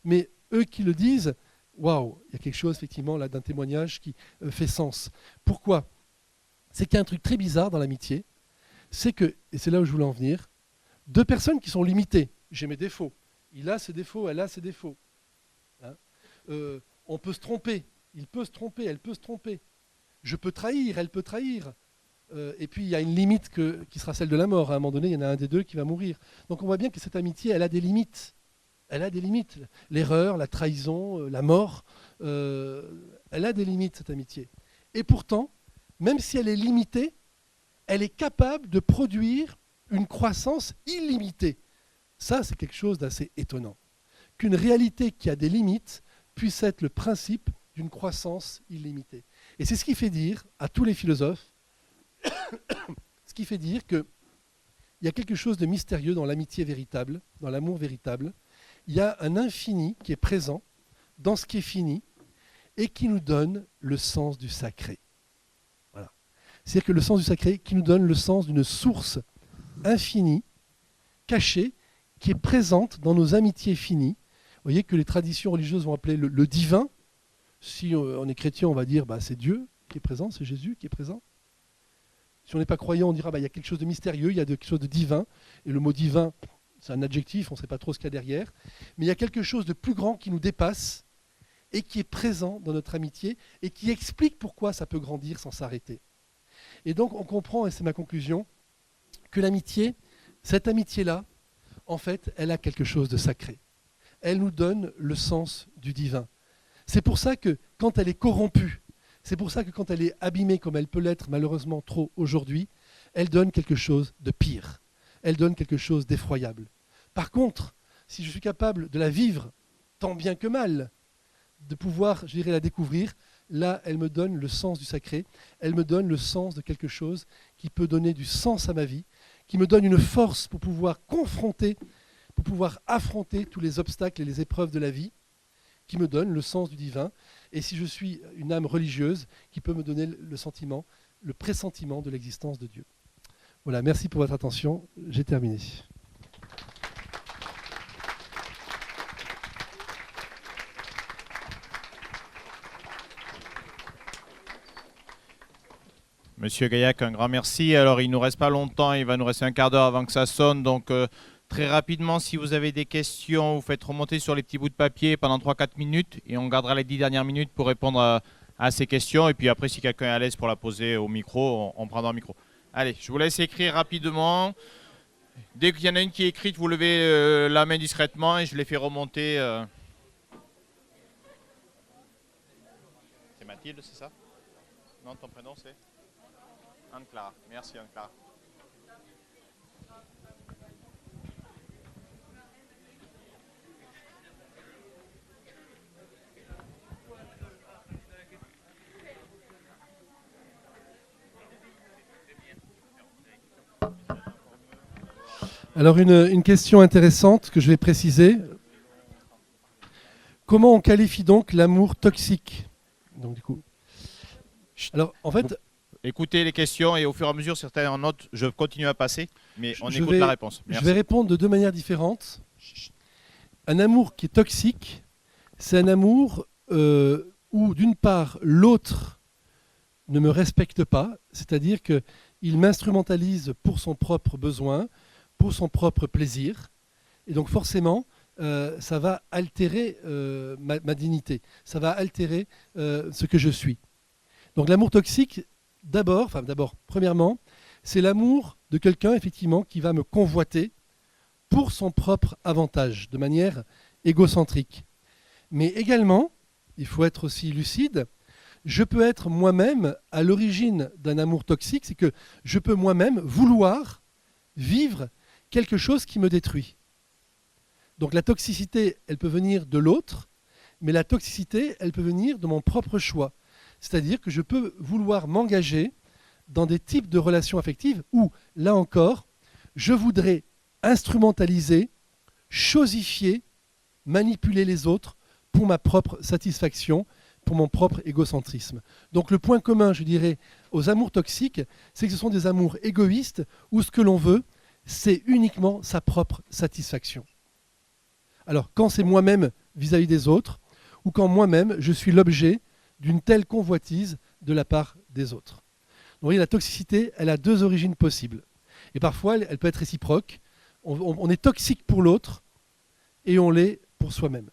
Mais eux qui le disent, waouh, il y a quelque chose effectivement là d'un témoignage qui fait sens. Pourquoi? C'est qu'il y a un truc très bizarre dans l'amitié, c'est que, et c'est là où je voulais en venir, deux personnes qui sont limitées. J'ai mes défauts. Il a ses défauts, elle a ses défauts. Hein, on peut se tromper. Il peut se tromper, elle peut se tromper. Je peux trahir, elle peut trahir. Et puis il y a une limite qui sera celle de la mort. À un moment donné, il y en a un des deux qui va mourir. Donc on voit bien que cette amitié, elle a des limites. Elle a des limites. L'erreur, la trahison, la mort, elle a des limites, cette amitié. Et pourtant, même si elle est limitée, elle est capable de produire une croissance illimitée. Ça, c'est quelque chose d'assez étonnant. Qu'une réalité qui a des limites puisse être le principe d'une croissance illimitée. Et c'est ce qui fait dire à tous les philosophes, ce qui fait dire qu'il y a quelque chose de mystérieux dans l'amitié véritable, dans l'amour véritable. Il y a un infini qui est présent dans ce qui est fini et qui nous donne le sens du sacré. Voilà. C'est-à-dire que le sens du sacré qui nous donne le sens d'une source infinie, cachée, qui est présente dans nos amitiés finies. Vous voyez que les traditions religieuses vont appeler le divin. Si on est chrétien, on va dire c'est Dieu qui est présent, c'est Jésus qui est présent. Si on n'est pas croyant, on dira il y a quelque chose de mystérieux, il y a quelque chose de divin. Et le mot divin, c'est un adjectif, on ne sait pas trop ce qu'il y a derrière. Mais il y a quelque chose de plus grand qui nous dépasse et qui est présent dans notre amitié et qui explique pourquoi ça peut grandir sans s'arrêter. Et donc on comprend, et c'est ma conclusion, que l'amitié, cette amitié-là, en fait, elle a quelque chose de sacré. Elle nous donne le sens du divin. C'est pour ça que quand elle est corrompue, c'est pour ça que quand elle est abîmée, comme elle peut l'être malheureusement trop aujourd'hui, elle donne quelque chose de pire. Elle donne quelque chose d'effroyable. Par contre, si je suis capable de la vivre tant bien que mal, de pouvoir, je dirais, la découvrir, là, elle me donne le sens du sacré, elle me donne le sens de quelque chose qui peut donner du sens à ma vie, qui me donne une force pour pouvoir confronter, pour pouvoir affronter tous les obstacles et les épreuves de la vie, qui me donne le sens du divin. Et si je suis une âme religieuse, qui peut me donner le sentiment, le pressentiment de l'existence de Dieu. Voilà, merci pour votre attention. J'ai terminé. Monsieur Gaillac, un grand merci. Alors, il ne nous reste pas longtemps, il va nous rester un quart d'heure avant que ça sonne. Donc, Très rapidement, si vous avez des questions, vous faites remonter sur les petits bouts de papier pendant 3-4 minutes et on gardera les 10 dernières minutes pour répondre à ces questions. Et puis après, si quelqu'un est à l'aise pour la poser au micro, on prendra un micro. Allez, je vous laisse écrire rapidement. Dès qu'il y en a une qui est écrite, vous levez la main discrètement et je les fais remonter. C'est Mathilde, c'est ça? Non, ton prénom c'est Anne-Clara. Merci Anne-Clara. Alors une question intéressante que je vais préciser. Comment on qualifie donc l'amour toxique? Donc du coup, alors en fait, écoutez les questions et au fur et à mesure, certains en notent, je continue à passer, mais on écoute la réponse. Merci. Je vais répondre de deux manières différentes. Un amour qui est toxique, c'est un amour où d'une part l'autre ne me respecte pas, c'est-à-dire qu'il m'instrumentalise pour son propre besoin, pour son propre plaisir, et donc forcément, ça va altérer ma dignité, ça va altérer ce que je suis. Donc l'amour toxique, premièrement, c'est l'amour de quelqu'un effectivement qui va me convoiter pour son propre avantage, de manière égocentrique. Mais également, il faut être aussi lucide, je peux être moi-même à l'origine d'un amour toxique, c'est que je peux moi-même vouloir vivre quelque chose qui me détruit. Donc la toxicité, elle peut venir de l'autre, mais la toxicité, elle peut venir de mon propre choix. C'est-à-dire que je peux vouloir m'engager dans des types de relations affectives où, là encore, je voudrais instrumentaliser, chosifier, manipuler les autres pour ma propre satisfaction, pour mon propre égocentrisme. Donc le point commun, je dirais, aux amours toxiques, c'est que ce sont des amours égoïstes où ce que l'on veut, c'est uniquement sa propre satisfaction. Alors quand c'est moi-même vis-à-vis des autres, ou quand moi-même je suis l'objet d'une telle convoitise de la part des autres. Donc, vous voyez, la toxicité, elle a deux origines possibles. Et parfois, elle peut être réciproque. On est toxique pour l'autre et on l'est pour soi-même.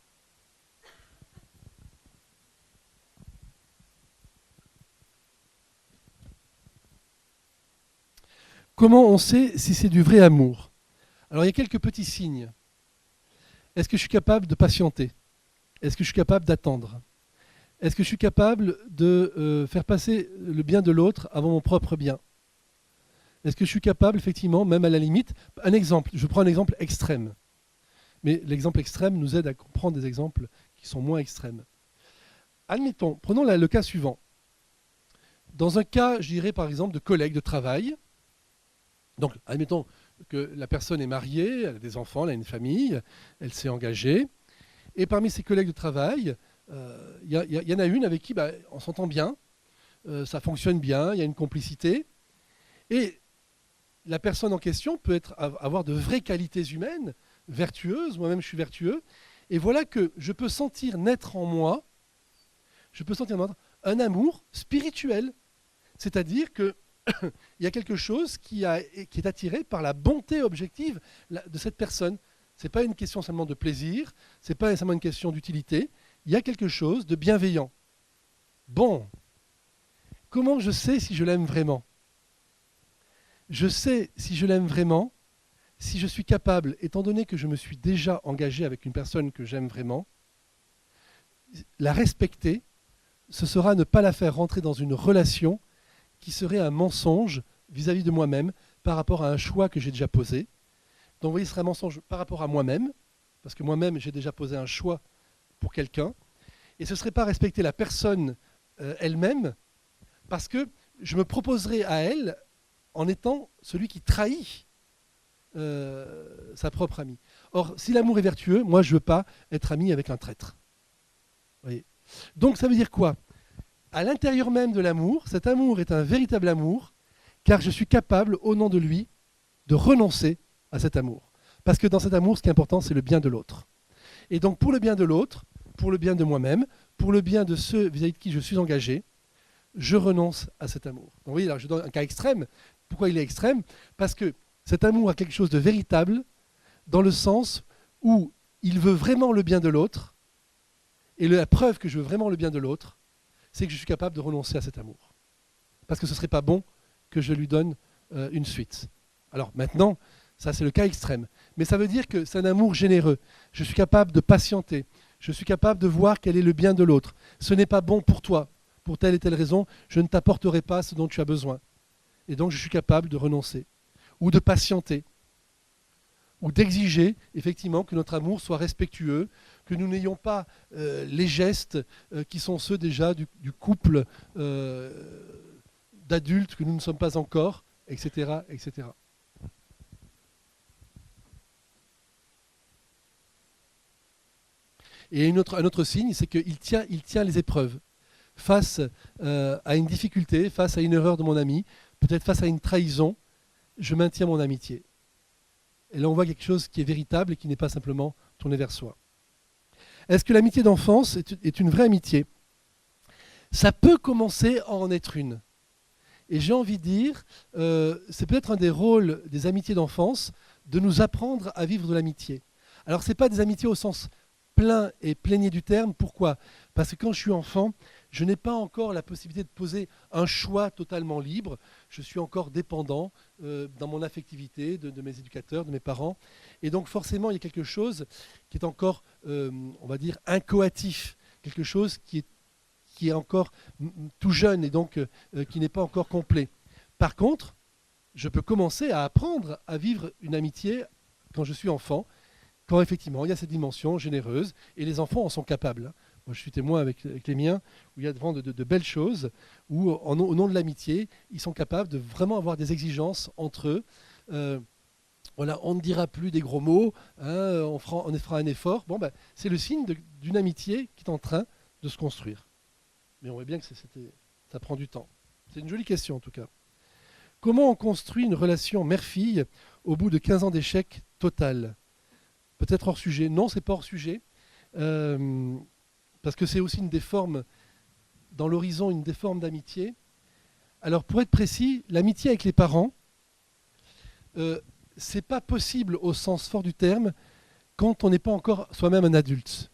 Comment on sait si c'est du vrai amour? Alors, il y a quelques petits signes. Est-ce que je suis capable de patienter? Est-ce que je suis capable d'attendre? Est-ce que je suis capable de faire passer le bien de l'autre avant mon propre bien? Est-ce que je suis capable, effectivement, même à la limite, un exemple, je prends un exemple extrême, mais l'exemple extrême nous aide à comprendre des exemples qui sont moins extrêmes. Admettons, prenons le cas suivant. Dans un cas, je dirais par exemple de collègue de travail, donc admettons que la personne est mariée, elle a des enfants, elle a une famille, elle s'est engagée, et parmi ses collègues de travail, il y en a une avec qui on s'entend bien, ça fonctionne bien, il y a une complicité, et la personne en question peut avoir de vraies qualités humaines, vertueuses, moi-même je suis vertueux, et voilà que je peux sentir naître en moi, un amour spirituel, c'est-à-dire que il y a quelque chose qui est attiré par la bonté objective de cette personne. Ce n'est pas une question seulement de plaisir, ce n'est pas seulement une question d'utilité, il y a quelque chose de bienveillant. Bon, comment je sais si je l'aime vraiment? Je sais si je l'aime vraiment, si je suis capable, étant donné que je me suis déjà engagé avec une personne que j'aime vraiment, la respecter, ce sera ne pas la faire rentrer dans une relation qui serait un mensonge vis-à-vis de moi-même par rapport à un choix que j'ai déjà posé. Donc vous voyez, ce serait un mensonge par rapport à moi-même, parce que moi-même j'ai déjà posé un choix pour quelqu'un, et ce ne serait pas respecter la personne elle-même, parce que je me proposerai à elle en étant celui qui trahit sa propre amie. Or, si l'amour est vertueux, moi je ne veux pas être ami avec un traître. Vous voyez. Donc ça veut dire quoi? À l'intérieur même de l'amour, cet amour est un véritable amour, car je suis capable, au nom de lui, de renoncer à cet amour. Parce que dans cet amour, ce qui est important, c'est le bien de l'autre. Et donc pour le bien de l'autre, pour le bien de moi-même, pour le bien de ceux vis-à-vis de qui je suis engagé, je renonce à cet amour. Donc vous voyez, là, je donne un cas extrême. Pourquoi il est extrême? Parce que cet amour a quelque chose de véritable, dans le sens où il veut vraiment le bien de l'autre, et la preuve que je veux vraiment le bien de l'autre, c'est que je suis capable de renoncer à cet amour. Parce que ce ne serait pas bon que je lui donne une suite. Alors maintenant, ça c'est le cas extrême. Mais ça veut dire que c'est un amour généreux. Je suis capable de patienter. Je suis capable de voir quel est le bien de l'autre. Ce n'est pas bon pour toi. Pour telle et telle raison, je ne t'apporterai pas ce dont tu as besoin. Et donc je suis capable de renoncer. Ou de patienter. Ou d'exiger effectivement que notre amour soit respectueux, que nous n'ayons pas les gestes qui sont ceux déjà du couple d'adultes que nous ne sommes pas encore, etc., etc. Et un autre signe, c'est qu'il tient les épreuves. Face à une difficulté, face à une erreur de mon ami, peut-être face à une trahison, je maintiens mon amitié. Et là, on voit quelque chose qui est véritable et qui n'est pas simplement tourné vers soi. Est-ce que l'amitié d'enfance est une vraie amitié? Ça peut commencer à en être une. Et j'ai envie de dire, c'est peut-être un des rôles des amitiés d'enfance, de nous apprendre à vivre de l'amitié. Alors, ce n'est pas des amitiés au sens plein et plénier du terme. Pourquoi? Parce que quand je suis enfant, je n'ai pas encore la possibilité de poser un choix totalement libre. Je suis encore dépendant dans mon affectivité de mes éducateurs, de mes parents. Et donc forcément, il y a quelque chose qui est encore, on va dire, incoatif. Quelque chose qui est encore tout jeune et donc qui n'est pas encore complet. Par contre, je peux commencer à apprendre à vivre une amitié quand je suis enfant, quand effectivement il y a cette dimension généreuse, et les enfants en sont capables. Moi, je suis témoin avec les miens, où il y a devant de belles choses, où au nom de l'amitié, ils sont capables de vraiment avoir des exigences entre eux. Voilà, on ne dira plus des gros mots, hein, on fera un effort. Bon, ben, c'est le signe d'une amitié qui est en train de se construire. Mais on voit bien que ça prend du temps. C'est une jolie question en tout cas. Comment on construit une relation mère-fille au bout de 15 ans d'échec total? Peut-être hors sujet. Non, c'est pas hors sujet. Parce que c'est aussi une des formes, dans l'horizon, une des formes d'amitié. Alors pour être précis, l'amitié avec les parents, c'est pas possible au sens fort du terme quand on n'est pas encore soi-même un adulte.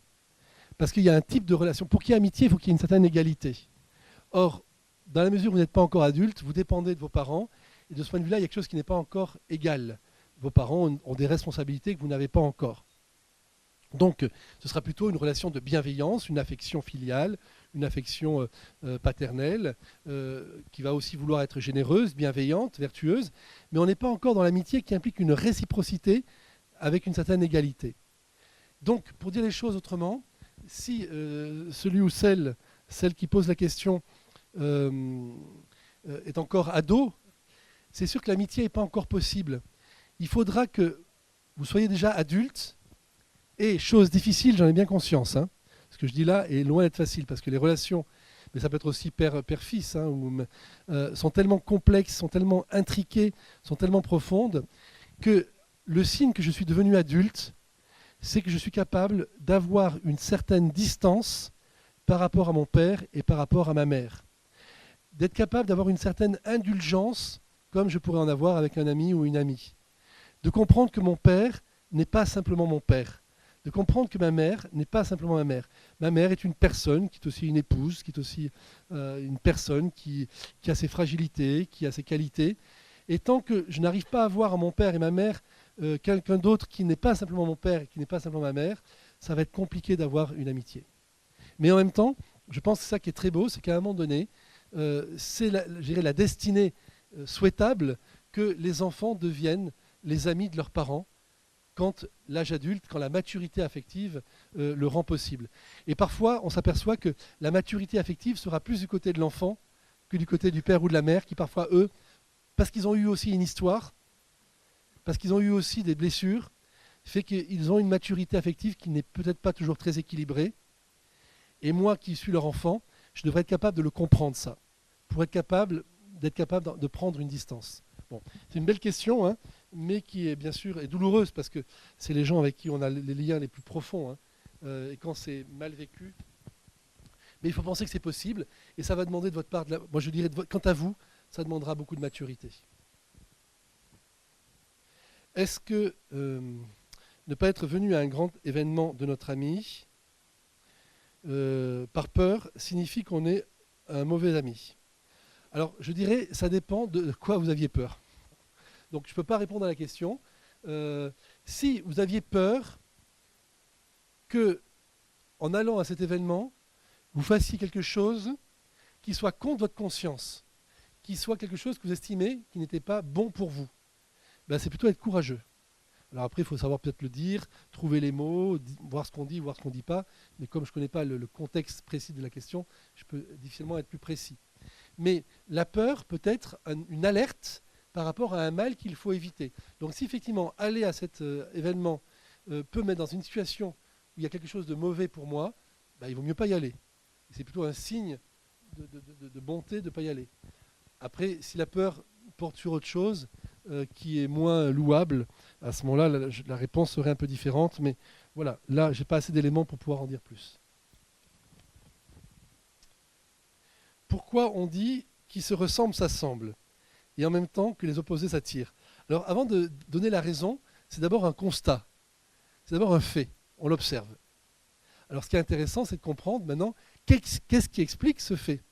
Parce qu'il y a un type de relation. Pour qu'il y ait amitié, il faut qu'il y ait une certaine égalité. Or, dans la mesure où vous n'êtes pas encore adulte, vous dépendez de vos parents. Et de ce point de vue-là, il y a quelque chose qui n'est pas encore égal. Vos parents ont des responsabilités que vous n'avez pas encore. Donc, ce sera plutôt une relation de bienveillance, une affection filiale, une affection paternelle, qui va aussi vouloir être généreuse, bienveillante, vertueuse. Mais on n'est pas encore dans l'amitié qui implique une réciprocité avec une certaine égalité. Donc, pour dire les choses autrement, si celui ou celle qui pose la question est encore ado, c'est sûr que l'amitié n'est pas encore possible. Il faudra que vous soyez déjà adulte, et chose difficile, j'en ai bien conscience, hein, ce que je dis là est loin d'être facile, parce que les relations, mais ça peut être aussi père-fils, hein, sont tellement complexes, sont tellement intriquées, sont tellement profondes, que le signe que je suis devenu adulte, c'est que je suis capable d'avoir une certaine distance par rapport à mon père et par rapport à ma mère. D'être capable d'avoir une certaine indulgence, comme je pourrais en avoir avec un ami ou une amie. De comprendre que mon père n'est pas simplement mon père. De comprendre que ma mère n'est pas simplement ma mère. Ma mère est une personne qui est aussi une épouse, qui est aussi une personne qui a ses fragilités, qui a ses qualités. Et tant que je n'arrive pas à voir à mon père et ma mère quelqu'un d'autre qui n'est pas simplement mon père et qui n'est pas simplement ma mère, ça va être compliqué d'avoir une amitié. Mais en même temps, je pense que c'est ça qui est très beau, c'est qu'à un moment donné, c'est la destinée souhaitable que les enfants deviennent les amis de leurs parents quand l'âge adulte, quand la maturité affective le rend possible. Et parfois, on s'aperçoit que la maturité affective sera plus du côté de l'enfant que du côté du père ou de la mère, qui parfois, eux, parce qu'ils ont eu aussi une histoire, parce qu'ils ont eu aussi des blessures, fait qu'ils ont une maturité affective qui n'est peut-être pas toujours très équilibrée. Et moi, qui suis leur enfant, je devrais être capable de le comprendre, ça, pour d'être capable de prendre une distance. Bon, c'est une belle question, hein, mais qui est bien sûr est douloureuse, parce que c'est les gens avec qui on a les liens les plus profonds, hein, et quand c'est mal vécu. Mais il faut penser que c'est possible, et ça va demander de votre part, moi je dirais, quant à vous, ça demandera beaucoup de maturité. Est-ce que ne pas être venu à un grand événement de notre ami par peur signifie qu'on est un mauvais ami. Alors, je dirais, ça dépend de quoi vous aviez peur. Donc, je ne peux pas répondre à la question. Si vous aviez peur que, en allant à cet événement, vous fassiez quelque chose qui soit contre votre conscience, qui soit quelque chose que vous estimez qui n'était pas bon pour vous, ben, c'est plutôt être courageux. Alors après, il faut savoir peut-être le dire, trouver les mots, voir ce qu'on dit, voir ce qu'on ne dit pas. Mais comme je ne connais pas le contexte précis de la question, je peux difficilement être plus précis. Mais la peur peut être une alerte par rapport à un mal qu'il faut éviter. Donc si effectivement aller à cet événement peut me mettre dans une situation où il y a quelque chose de mauvais pour moi, ben, il vaut mieux pas y aller. C'est plutôt un signe de bonté de ne pas y aller. Après, si la peur porte sur autre chose qui est moins louable, à ce moment-là, la réponse serait un peu différente. Mais voilà, là, je n'ai pas assez d'éléments pour pouvoir en dire plus. Pourquoi on dit qui se ressemble s'assemble et en même temps que les opposés s'attirent? Alors, avant de donner la raison, c'est d'abord un constat. C'est d'abord un fait. On l'observe. Alors, ce qui est intéressant, c'est de comprendre maintenant qu'est-ce qui explique ce fait.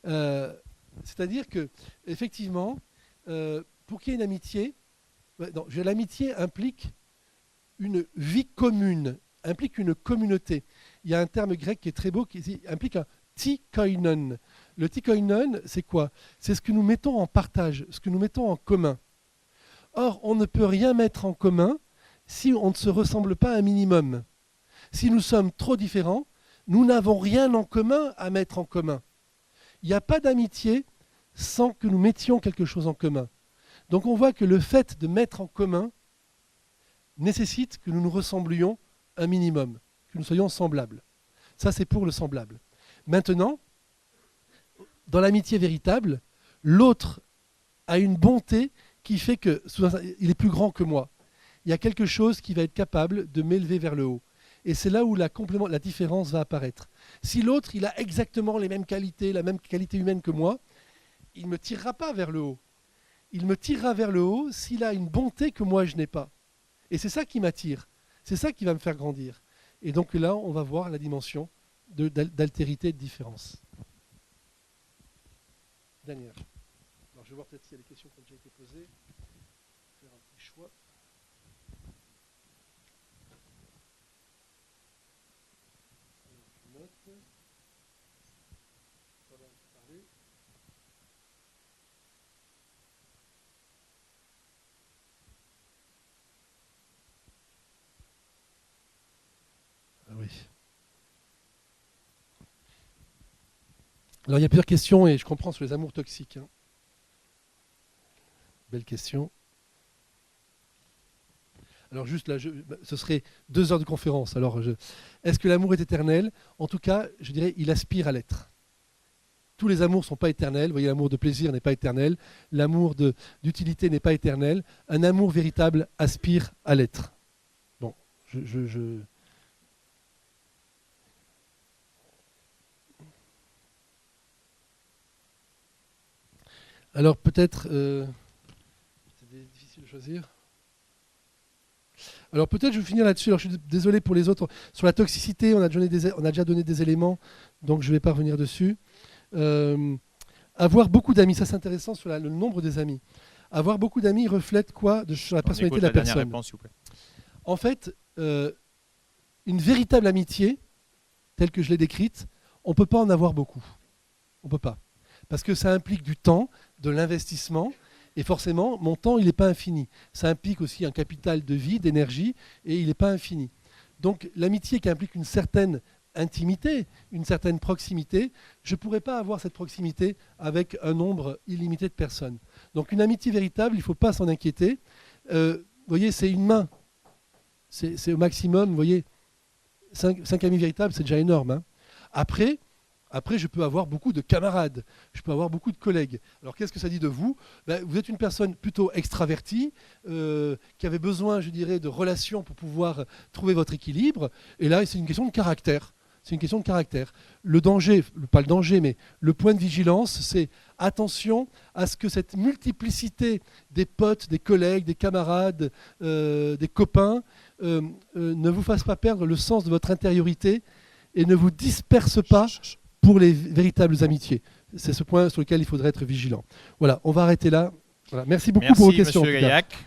C'est-à-dire que, effectivement, pour qu'il y ait une amitié, l'amitié implique une vie commune, implique une communauté. Il y a un terme grec qui est très beau qui implique un tikoinon. Le tikoinon, c'est quoi? C'est ce que nous mettons en partage, ce que nous mettons en commun. Or, on ne peut rien mettre en commun si on ne se ressemble pas un minimum. Si nous sommes trop différents, nous n'avons rien en commun à mettre en commun. Il n'y a pas d'amitié sans que nous mettions quelque chose en commun. Donc on voit que le fait de mettre en commun nécessite que nous nous ressemblions un minimum, que nous soyons semblables. Ça, c'est pour le semblable. Maintenant, dans l'amitié véritable, l'autre a une bonté qui fait qu'il est plus grand que moi. Il y a quelque chose qui va être capable de m'élever vers le haut. Et c'est là où la différence va apparaître. Si l'autre, il a exactement les mêmes qualités, la même qualité humaine que moi, il ne me tirera pas vers le haut. Il me tirera vers le haut s'il a une bonté que moi je n'ai pas. Et c'est ça qui m'attire. C'est ça qui va me faire grandir. Et donc là, on va voir la dimension d'altérité et de différence. Daniel. Alors je vais voir peut-être s'il y a des questions qui ont déjà été posées. Faire un petit choix. Ah oui. Alors il y a plusieurs questions et je comprends sur les amours toxiques. Hein. Belle question. Alors juste là, ce serait 2 heures de conférence. Alors, est-ce que l'amour est éternel? En tout cas, je dirais, il aspire à l'être. Tous les amours ne sont pas éternels. Vous voyez, l'amour de plaisir n'est pas éternel. L'amour d'utilité n'est pas éternel. Un amour véritable aspire à l'être. Bon, Alors peut-être... c'est difficile de choisir. Alors peut-être je vais finir là-dessus. Alors je suis désolé pour les autres. Sur la toxicité, on a déjà donné des éléments, donc je ne vais pas revenir dessus. Avoir beaucoup d'amis, ça c'est intéressant sur le nombre des amis. Avoir beaucoup d'amis reflète quoi sur la personnalité de la personne? Réponse, s'il vous plaît. En fait, une véritable amitié, telle que je l'ai décrite, on ne peut pas en avoir beaucoup. On ne peut pas. Parce que ça implique du temps, de l'investissement, et forcément, mon temps, il n'est pas infini. Ça implique aussi un capital de vie, d'énergie, et il n'est pas infini. Donc l'amitié qui implique une certaine intimité, une certaine proximité, je ne pourrais pas avoir cette proximité avec un nombre illimité de personnes. Donc une amitié véritable, il ne faut pas s'en inquiéter. Vous voyez, c'est une main. C'est au maximum, vous voyez, 5 amis véritables, c'est déjà énorme. Hein. Après, je peux avoir beaucoup de camarades, je peux avoir beaucoup de collègues. Alors qu'est-ce que ça dit de vous? Vous êtes une personne plutôt extravertie, qui avait besoin, je dirais, de relations pour pouvoir trouver votre équilibre. Et là, c'est une question de caractère. c'est une question de caractère. Le danger, pas le danger, mais le point de vigilance, c'est attention à ce que cette multiplicité des potes, des collègues, des camarades, des copains ne vous fasse pas perdre le sens de votre intériorité et ne vous disperse pas pour les véritables amitiés. C'est ce point sur lequel il faudrait être vigilant. Voilà, on va arrêter là. Voilà. Merci beaucoup pour vos questions. Merci, Monsieur Gaillac.